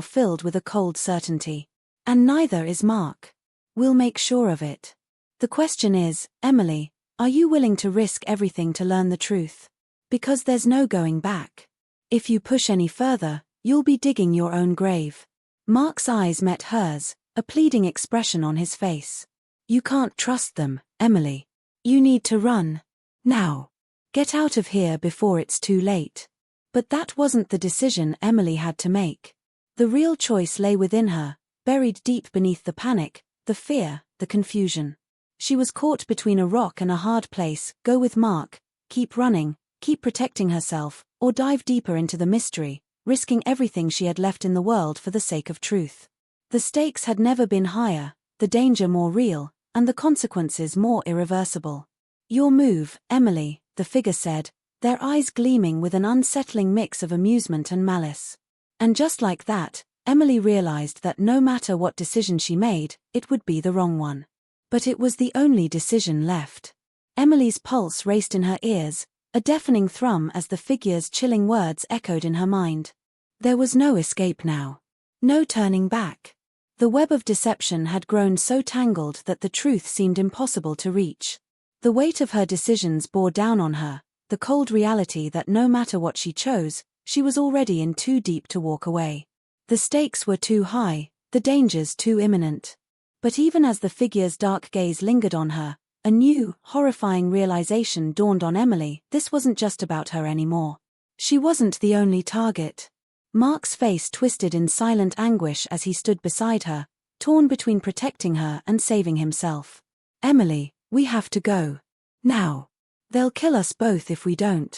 filled with a cold certainty. "And neither is Mark. We'll make sure of it. The question is, Emily, are you willing to risk everything to learn the truth? Because there's no going back. If you push any further, you'll be digging your own grave." Mark's eyes met hers, a pleading expression on his face. "You can't trust them, Emily. You need to run. Now. Get out of here before it's too late." But that wasn't the decision Emily had to make. The real choice lay within her, buried deep beneath the panic, the fear, the confusion. She was caught between a rock and a hard place: go with Mark, keep running, keep protecting herself, or dive deeper into the mystery, risking everything she had left in the world for the sake of truth. The stakes had never been higher, the danger more real, and the consequences more irreversible. Your move, Emily, the figure said, their eyes gleaming with an unsettling mix of amusement and malice. And just like that, Emily realized that no matter what decision she made, it would be the wrong one. But it was the only decision left. Emily's pulse raced in her ears, a deafening thrum as the figure's chilling words echoed in her mind. There was no escape now. No turning back. The web of deception had grown so tangled that the truth seemed impossible to reach. The weight of her decisions bore down on her, the cold reality that no matter what she chose, she was already in too deep to walk away. The stakes were too high, the dangers too imminent. But even as the figure's dark gaze lingered on her, a new, horrifying realization dawned on Emily: this wasn't just about her anymore. She wasn't the only target. Mark's face twisted in silent anguish as he stood beside her, torn between protecting her and saving himself. Emily, we have to go. Now. They'll kill us both if we don't.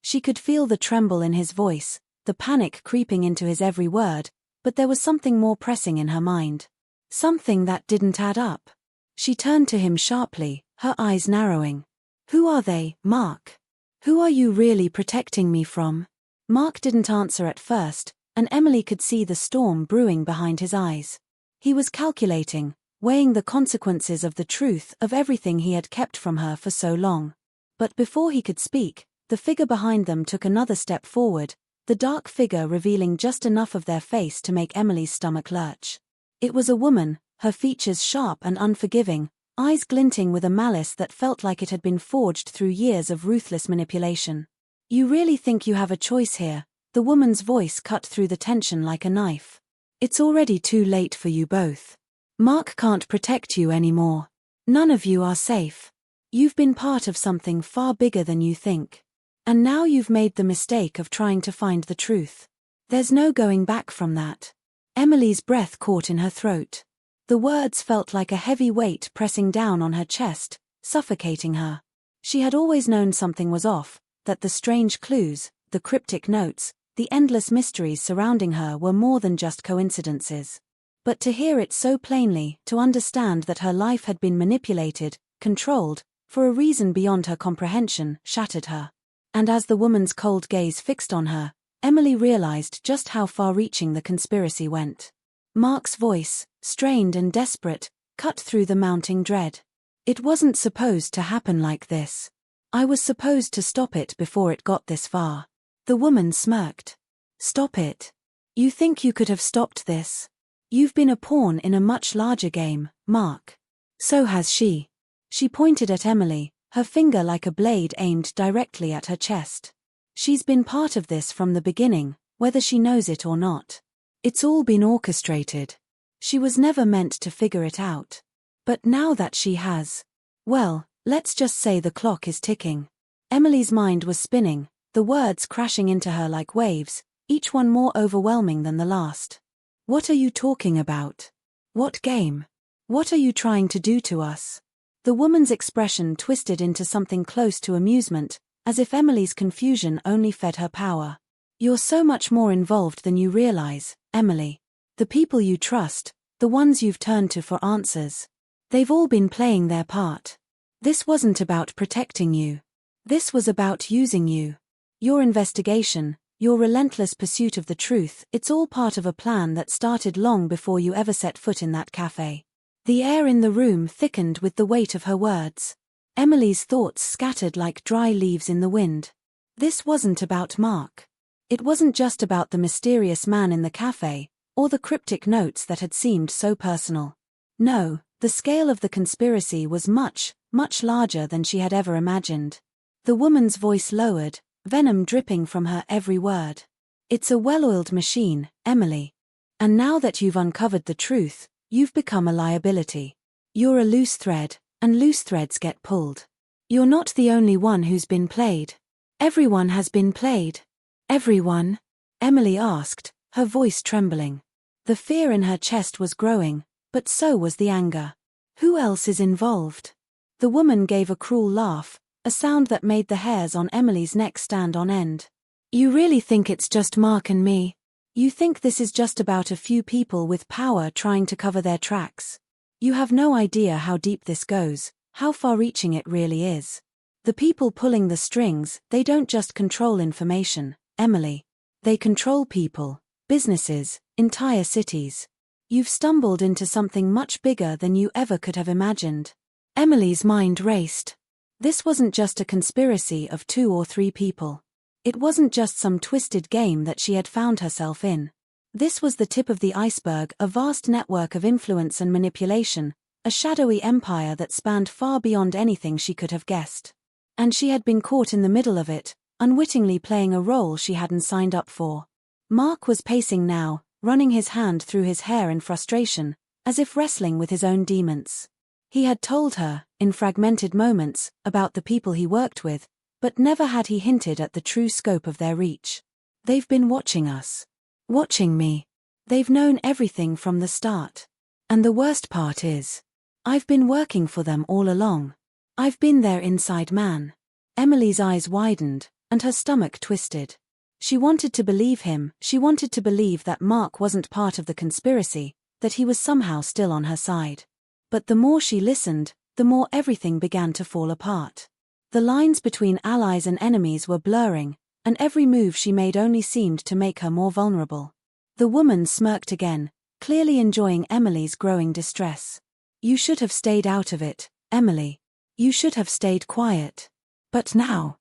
She could feel the tremble in his voice, the panic creeping into his every word, but there was something more pressing in her mind. Something that didn't add up. She turned to him sharply, her eyes narrowing. Who are they, Mark? Who are you really protecting me from? Mark didn't answer at first, and Emily could see the storm brewing behind his eyes. He was calculating, weighing the consequences of the truth of everything he had kept from her for so long. But before he could speak, the figure behind them took another step forward, the dark figure revealing just enough of their face to make Emily's stomach lurch. It was a woman, her features sharp and unforgiving, eyes glinting with a malice that felt like it had been forged through years of ruthless manipulation. You really think you have a choice here? The woman's voice cut through the tension like a knife. It's already too late for you both. Mark can't protect you anymore. None of you are safe. You've been part of something far bigger than you think. And now you've made the mistake of trying to find the truth. There's no going back from that. Emily's breath caught in her throat. The words felt like a heavy weight pressing down on her chest, suffocating her. She had always known something was off, that the strange clues, the cryptic notes, the endless mysteries surrounding her were more than just coincidences. But to hear it so plainly, to understand that her life had been manipulated, controlled, for a reason beyond her comprehension, shattered her. And as the woman's cold gaze fixed on her, Emily realized just how far-reaching the conspiracy went. Mark's voice, strained and desperate, cut through the mounting dread. It wasn't supposed to happen like this. I was supposed to stop it before it got this far. The woman smirked. Stop it? You think you could have stopped this? You've been a pawn in a much larger game, Mark. So has she. She pointed at Emily, her finger like a blade aimed directly at her chest. She's been part of this from the beginning, whether she knows it or not. It's all been orchestrated. She was never meant to figure it out. But now that she has, well, let's just say the clock is ticking. Emily's mind was spinning, the words crashing into her like waves, each one more overwhelming than the last. What are you talking about? What game? What are you trying to do to us? The woman's expression twisted into something close to amusement, as if Emily's confusion only fed her power. You're so much more involved than you realize, Emily. The people you trust, the ones you've turned to for answers, they've all been playing their part. This wasn't about protecting you. This was about using you. Your investigation, your relentless pursuit of the truth, it's all part of a plan that started long before you ever set foot in that cafe. The air in the room thickened with the weight of her words. Emily's thoughts scattered like dry leaves in the wind. This wasn't about Mark. It wasn't just about the mysterious man in the cafe, or the cryptic notes that had seemed so personal. No, the scale of the conspiracy was much, much larger than she had ever imagined. The woman's voice lowered, venom dripping from her every word. It's a well-oiled machine, Emily. And now that you've uncovered the truth, you've become a liability. You're a loose thread, and loose threads get pulled. You're not the only one who's been played. Everyone has been played. Everyone? Emily asked, her voice trembling. The fear in her chest was growing, But so was the anger. Who else is involved? The woman gave a cruel laugh, a sound that made the hairs on Emily's neck stand on end. You really think it's just Mark and me? You think this is just about a few people with power trying to cover their tracks? You have no idea how deep this goes, how far-reaching it really is. The people pulling the strings, they don't just control information, Emily. They control people, businesses, entire cities. You've stumbled into something much bigger than you ever could have imagined. Emily's mind raced. This wasn't just a conspiracy of 2 or 3 people. It wasn't just some twisted game that she had found herself in. This was the tip of the iceberg, a vast network of influence and manipulation, a shadowy empire that spanned far beyond anything she could have guessed. And she had been caught in the middle of it, unwittingly playing a role she hadn't signed up for. Mark was pacing now, running his hand through his hair in frustration, as if wrestling with his own demons. He had told her, in fragmented moments, about the people he worked with, but never had he hinted at the true scope of their reach. They've been watching us. Watching me. They've known everything from the start. And the worst part is, I've been working for them all along. I've been their inside man. Emily's eyes widened, and her stomach twisted. She wanted to believe him, she wanted to believe that Mark wasn't part of the conspiracy, that he was somehow still on her side. But the more she listened, the more everything began to fall apart. The lines between allies and enemies were blurring, and every move she made only seemed to make her more vulnerable. The woman smirked again, clearly enjoying Emily's growing distress. You should have stayed out of it, Emily. You should have stayed quiet. But now,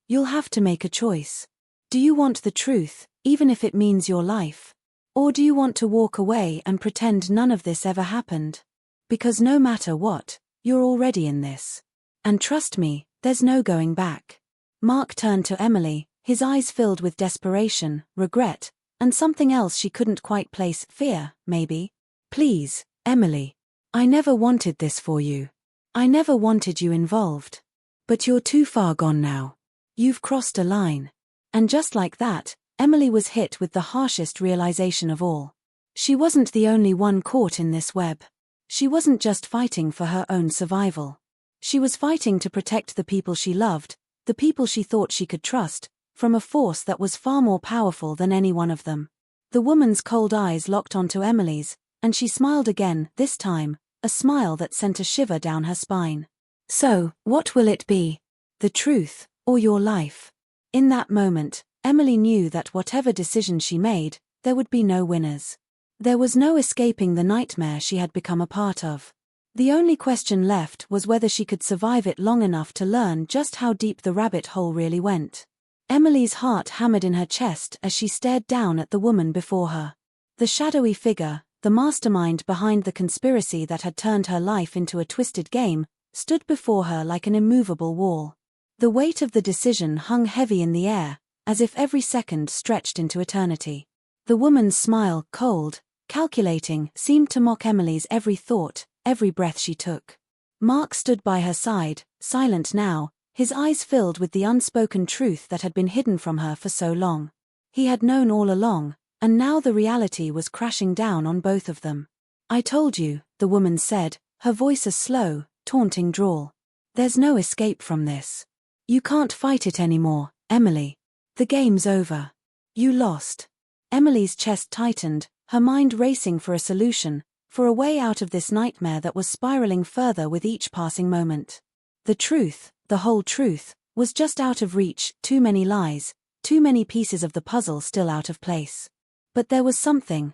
you'll have to make a choice. Do you want the truth, even if it means your life? Or do you want to walk away and pretend none of this ever happened? Because no matter what, you're already in this. And trust me, there's no going back. Mark turned to Emily, his eyes filled with desperation, regret, and something else she couldn't quite place, fear, maybe. Please, Emily. I never wanted this for you. I never wanted you involved. But you're too far gone now. You've crossed a line. And just like that, Emily was hit with the harshest realization of all. She wasn't the only one caught in this web. She wasn't just fighting for her own survival. She was fighting to protect the people she loved, the people she thought she could trust, from a force that was far more powerful than any one of them. The woman's cold eyes locked onto Emily's, and she smiled again, this time, a smile that sent a shiver down her spine. So, what will it be? The truth, or your life? In that moment, Emily knew that whatever decision she made, there would be no winners. There was no escaping the nightmare she had become a part of. The only question left was whether she could survive it long enough to learn just how deep the rabbit hole really went. Emily's heart hammered in her chest as she stared down at the woman before her. The shadowy figure, the mastermind behind the conspiracy that had turned her life into a twisted game, stood before her like an immovable wall. The weight of the decision hung heavy in the air, as if every second stretched into eternity. The woman's smile, cold, calculating, seemed to mock Emily's every thought, every breath she took. Mark stood by her side, silent now, his eyes filled with the unspoken truth that had been hidden from her for so long. He had known all along, and now the reality was crashing down on both of them. I told you, the woman said, her voice a slow, taunting drawl. There's no escape from this. You can't fight it anymore, Emily. The game's over. You lost. Emily's chest tightened, her mind racing for a solution, for a way out of this nightmare that was spiraling further with each passing moment. The truth, the whole truth, was just out of reach, too many lies, too many pieces of the puzzle still out of place. But there was something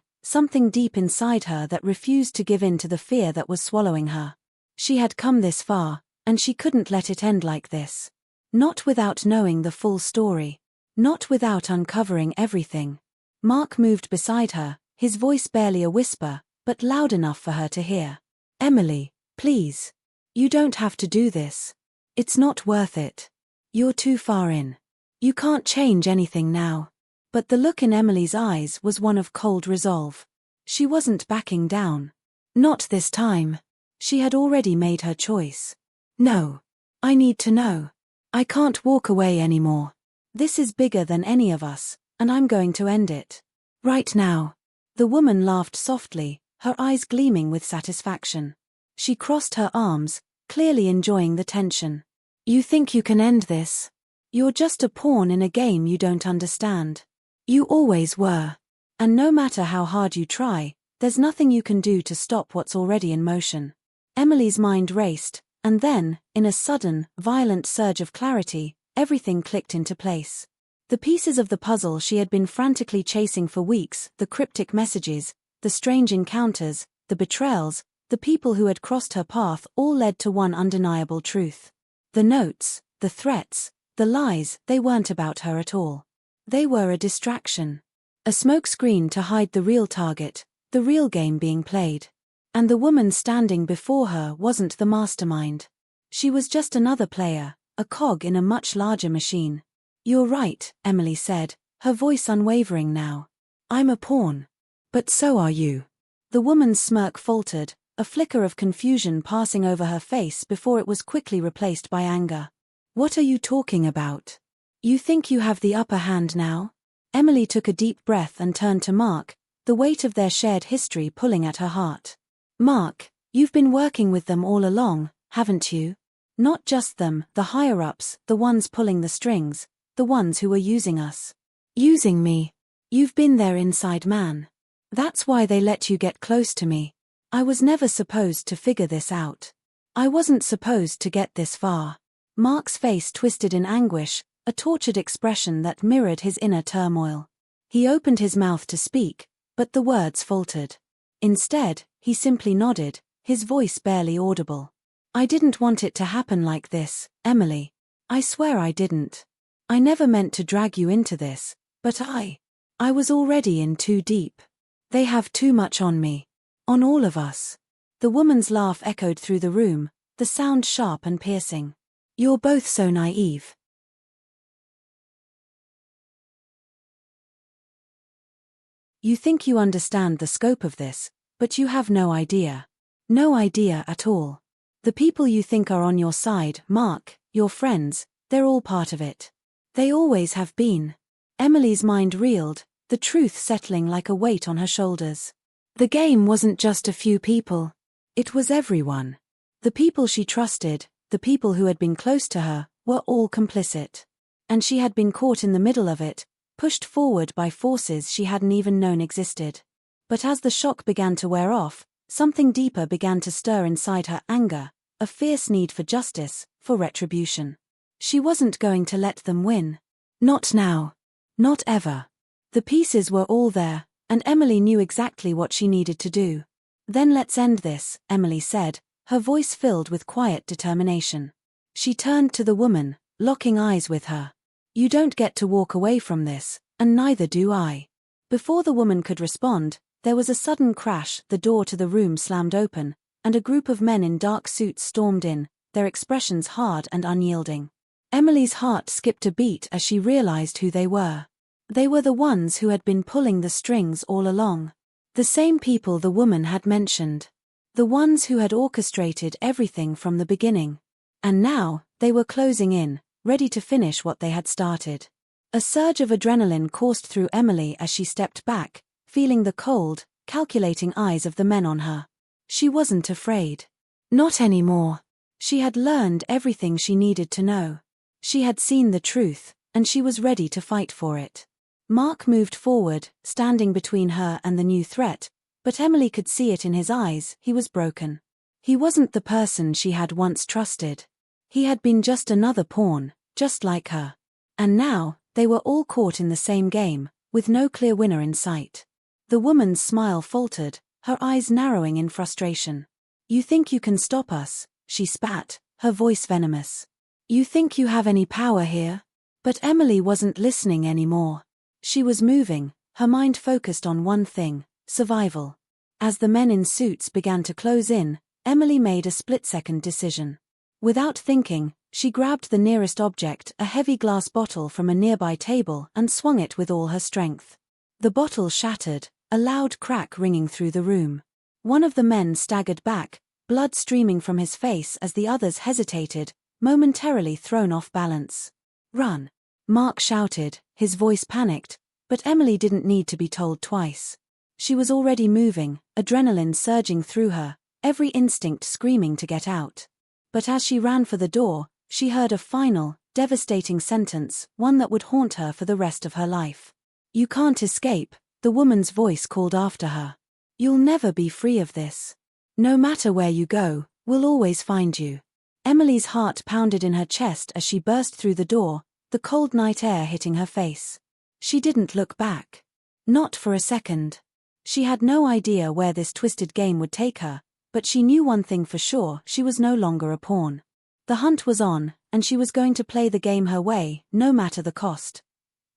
deep inside her that refused to give in to the fear that was swallowing her. She had come this far, and she couldn't let it end like this. Not without knowing the full story. Not without uncovering everything. Mark moved beside her, his voice barely a whisper, but loud enough for her to hear. Emily, please. You don't have to do this. It's not worth it. You're too far in. You can't change anything now. But the look in Emily's eyes was one of cold resolve. She wasn't backing down. Not this time. She had already made her choice. No. I need to know. I can't walk away anymore. This is bigger than any of us, and I'm going to end it. Right now. The woman laughed softly, her eyes gleaming with satisfaction. She crossed her arms, clearly enjoying the tension. You think you can end this? You're just a pawn in a game you don't understand. You always were. And no matter how hard you try, there's nothing you can do to stop what's already in motion. Emily's mind raced, and then, in a sudden, violent surge of clarity, everything clicked into place. The pieces of the puzzle she had been frantically chasing for weeks, the cryptic messages, the strange encounters, the betrayals, the people who had crossed her path, all led to one undeniable truth. The notes, the threats, the lies, they weren't about her at all. They were a distraction. A smokescreen to hide the real target, the real game being played. And the woman standing before her wasn't the mastermind. She was just another player, a cog in a much larger machine. You're right, Emily said, her voice unwavering now. I'm a pawn. But so are you. The woman's smirk faltered, a flicker of confusion passing over her face before it was quickly replaced by anger. What are you talking about? You think you have the upper hand now? Emily took a deep breath and turned to Mark, the weight of their shared history pulling at her heart. Mark, you've been working with them all along, haven't you? Not just them, the higher-ups, the ones pulling the strings, the ones who were using us. Using me? You've been their inside man. That's why they let you get close to me. I was never supposed to figure this out. I wasn't supposed to get this far. Mark's face twisted in anguish, a tortured expression that mirrored his inner turmoil. He opened his mouth to speak, but the words faltered. Instead, he simply nodded, his voice barely audible. I didn't want it to happen like this, Emily. I swear I didn't. I never meant to drag you into this, but I was already in too deep. They have too much on me. On all of us. The woman's laugh echoed through the room, the sound sharp and piercing. You're both so naive. You think you understand the scope of this, but you have no idea. No idea at all. The people you think are on your side, Mark, your friends, they're all part of it. They always have been. Emily's mind reeled, the truth settling like a weight on her shoulders. The game wasn't just a few people. It was everyone. The people she trusted, the people who had been close to her, were all complicit. And she had been caught in the middle of it, pushed forward by forces she hadn't even known existed. But as the shock began to wear off, something deeper began to stir inside her: anger, a fierce need for justice, for retribution. She wasn't going to let them win. Not now. Not ever. The pieces were all there, and Emily knew exactly what she needed to do. Then let's end this, Emily said, her voice filled with quiet determination. She turned to the woman, locking eyes with her. You don't get to walk away from this, and neither do I. Before the woman could respond, there was a sudden crash, the door to the room slammed open, and a group of men in dark suits stormed in, their expressions hard and unyielding. Emily's heart skipped a beat as she realized who they were. They were the ones who had been pulling the strings all along. The same people the woman had mentioned. The ones who had orchestrated everything from the beginning. And now, they were closing in, ready to finish what they had started. A surge of adrenaline coursed through Emily as she stepped back, feeling the cold, calculating eyes of the men on her. She wasn't afraid. Not anymore. She had learned everything she needed to know. She had seen the truth, and she was ready to fight for it. Mark moved forward, standing between her and the new threat, but Emily could see it in his eyes: he was broken. He wasn't the person she had once trusted. He had been just another pawn, just like her. And now, they were all caught in the same game, with no clear winner in sight. The woman's smile faltered, her eyes narrowing in frustration. You think you can stop us? She spat, her voice venomous. You think you have any power here? But Emily wasn't listening anymore. She was moving, her mind focused on one thing: survival. As the men in suits began to close in, Emily made a split-second decision. Without thinking, she grabbed the nearest object, a heavy glass bottle from a nearby table, and swung it with all her strength. The bottle shattered, a loud crack ringing through the room. One of the men staggered back, blood streaming from his face as the others hesitated, momentarily thrown off balance. Run! Mark shouted, his voice panicked, but Emily didn't need to be told twice. She was already moving, adrenaline surging through her, every instinct screaming to get out. But as she ran for the door, she heard a final, devastating sentence, one that would haunt her for the rest of her life. "You can't escape," the woman's voice called after her. "You'll never be free of this. No matter where you go, we'll always find you." Emily's heart pounded in her chest as she burst through the door, the cold night air hitting her face. She didn't look back. Not for a second. She had no idea where this twisted game would take her, but she knew one thing for sure: she was no longer a pawn. The hunt was on, and she was going to play the game her way, no matter the cost.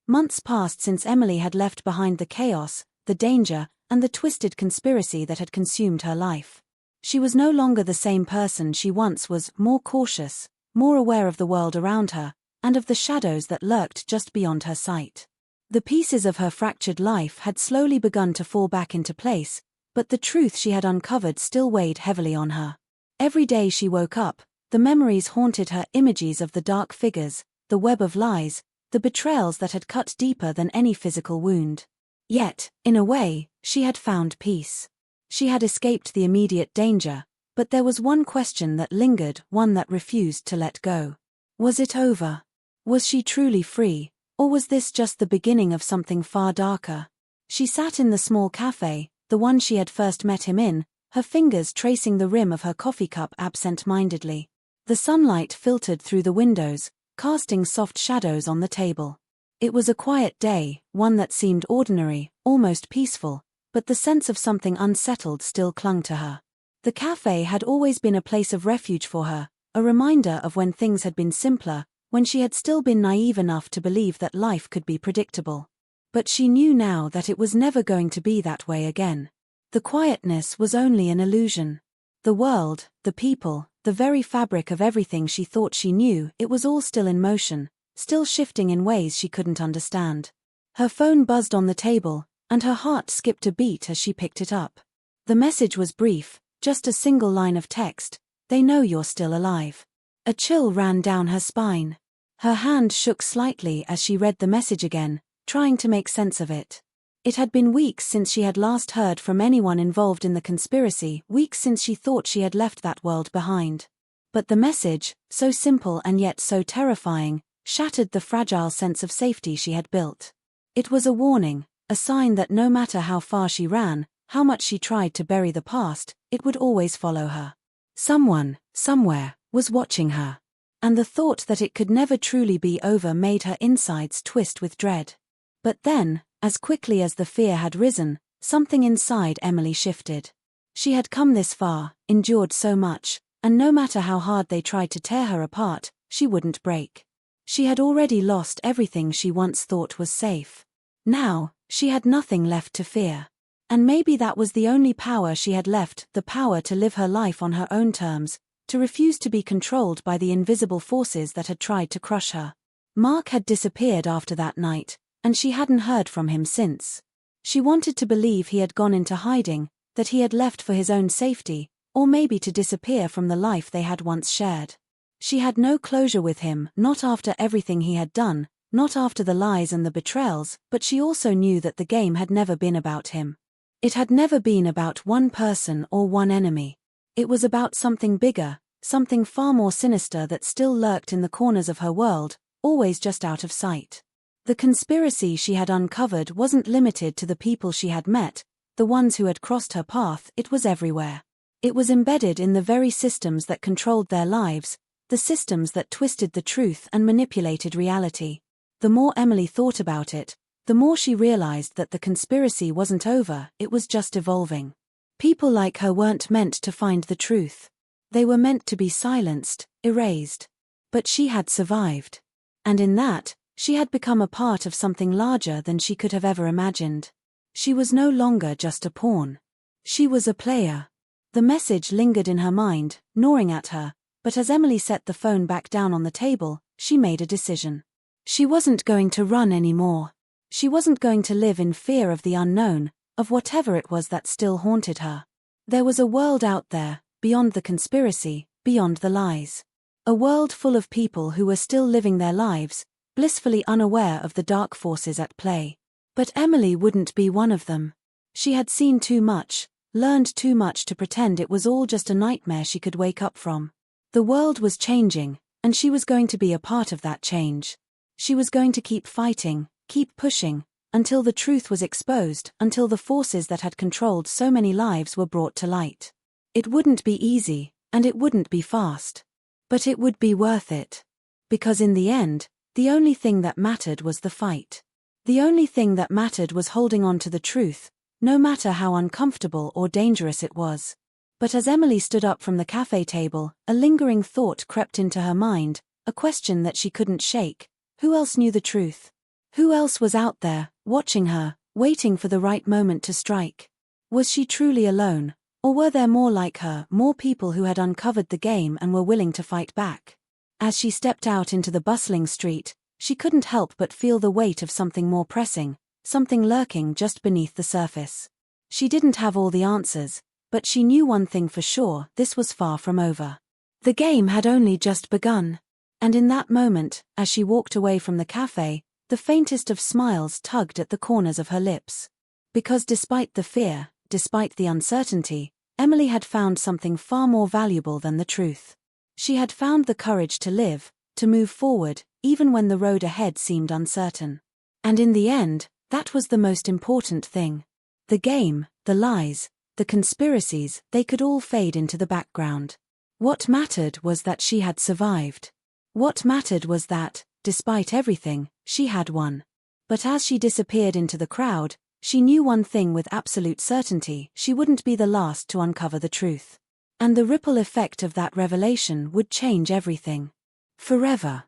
Months passed since Emily had left behind the chaos, the danger, and the twisted conspiracy that had consumed her life. She was no longer the same person she once was, more cautious, more aware of the world around her, and of the shadows that lurked just beyond her sight. The pieces of her fractured life had slowly begun to fall back into place, but the truth she had uncovered still weighed heavily on her. Every day she woke up, the memories haunted her: images of the dark figures, the web of lies, the betrayals that had cut deeper than any physical wound. Yet, in a way, she had found peace. She had escaped the immediate danger, but there was one question that lingered, one that refused to let go. Was it over? Was she truly free, or was this just the beginning of something far darker? She sat in the small cafe, the one she had first met him in, her fingers tracing the rim of her coffee cup absent-mindedly. The sunlight filtered through the windows, casting soft shadows on the table. It was a quiet day, one that seemed ordinary, almost peaceful, but the sense of something unsettled still clung to her. The cafe had always been a place of refuge for her, a reminder of when things had been simpler, when she had still been naive enough to believe that life could be predictable. But she knew now that it was never going to be that way again. The quietness was only an illusion. The world, the people, the very fabric of everything she thought she knew, it was all still in motion, still shifting in ways she couldn't understand. Her phone buzzed on the table, and her heart skipped a beat as she picked it up. The message was brief, just a single line of text: "They know you're still alive." A chill ran down her spine. Her hand shook slightly as she read the message again, trying to make sense of it. It had been weeks since she had last heard from anyone involved in the conspiracy, weeks since she thought she had left that world behind. But the message, so simple and yet so terrifying, shattered the fragile sense of safety she had built. It was a warning, a sign that no matter how far she ran, how much she tried to bury the past, it would always follow her. Someone, somewhere, was watching her. And the thought that it could never truly be over made her insides twist with dread. But then, as quickly as the fear had risen, something inside Emily shifted. She had come this far, endured so much, and no matter how hard they tried to tear her apart, she wouldn't break. She had already lost everything she once thought was safe. Now, she had nothing left to fear. And maybe that was the only power she had left, the power to live her life on her own terms, to refuse to be controlled by the invisible forces that had tried to crush her. Mark had disappeared after that night, and she hadn't heard from him since. She wanted to believe he had gone into hiding, that he had left for his own safety, or maybe to disappear from the life they had once shared. She had no closure with him, not after everything he had done, not after the lies and the betrayals, but she also knew that the game had never been about him. It had never been about one person or one enemy. It was about something bigger, something far more sinister that still lurked in the corners of her world, always just out of sight. The conspiracy she had uncovered wasn't limited to the people she had met, the ones who had crossed her path. It was everywhere. It was embedded in the very systems that controlled their lives, the systems that twisted the truth and manipulated reality. The more Emily thought about it, the more she realized that the conspiracy wasn't over, it was just evolving. People like her weren't meant to find the truth. They were meant to be silenced, erased. But she had survived. And in that, she had become a part of something larger than she could have ever imagined. She was no longer just a pawn. She was a player. The message lingered in her mind, gnawing at her, but as Emily set the phone back down on the table, she made a decision. She wasn't going to run anymore. She wasn't going to live in fear of the unknown, of whatever it was that still haunted her. There was a world out there, beyond the conspiracy, beyond the lies. A world full of people who were still living their lives, blissfully unaware of the dark forces at play. But Emily wouldn't be one of them. She had seen too much, learned too much to pretend it was all just a nightmare she could wake up from. The world was changing, and she was going to be a part of that change. She was going to keep fighting, keep pushing, until the truth was exposed, until the forces that had controlled so many lives were brought to light. It wouldn't be easy, and it wouldn't be fast. But it would be worth it. Because in the end, the only thing that mattered was the fight. The only thing that mattered was holding on to the truth, no matter how uncomfortable or dangerous it was. But as Emily stood up from the cafe table, a lingering thought crept into her mind, a question that she couldn't shake. Who else knew the truth? Who else was out there, watching her, waiting for the right moment to strike? Was she truly alone, or were there more like her, more people who had uncovered the game and were willing to fight back? As she stepped out into the bustling street, she couldn't help but feel the weight of something more pressing, something lurking just beneath the surface. She didn't have all the answers, but she knew one thing for sure: this was far from over. The game had only just begun. And in that moment, as she walked away from the cafe, the faintest of smiles tugged at the corners of her lips. Because despite the fear, despite the uncertainty, Emily had found something far more valuable than the truth. She had found the courage to live, to move forward, even when the road ahead seemed uncertain. And in the end, that was the most important thing. The game, the lies, the conspiracies, they could all fade into the background. What mattered was that she had survived. What mattered was that, despite everything, she had won. But as she disappeared into the crowd, she knew one thing with absolute certainty: she wouldn't be the last to uncover the truth. And the ripple effect of that revelation would change everything. Forever.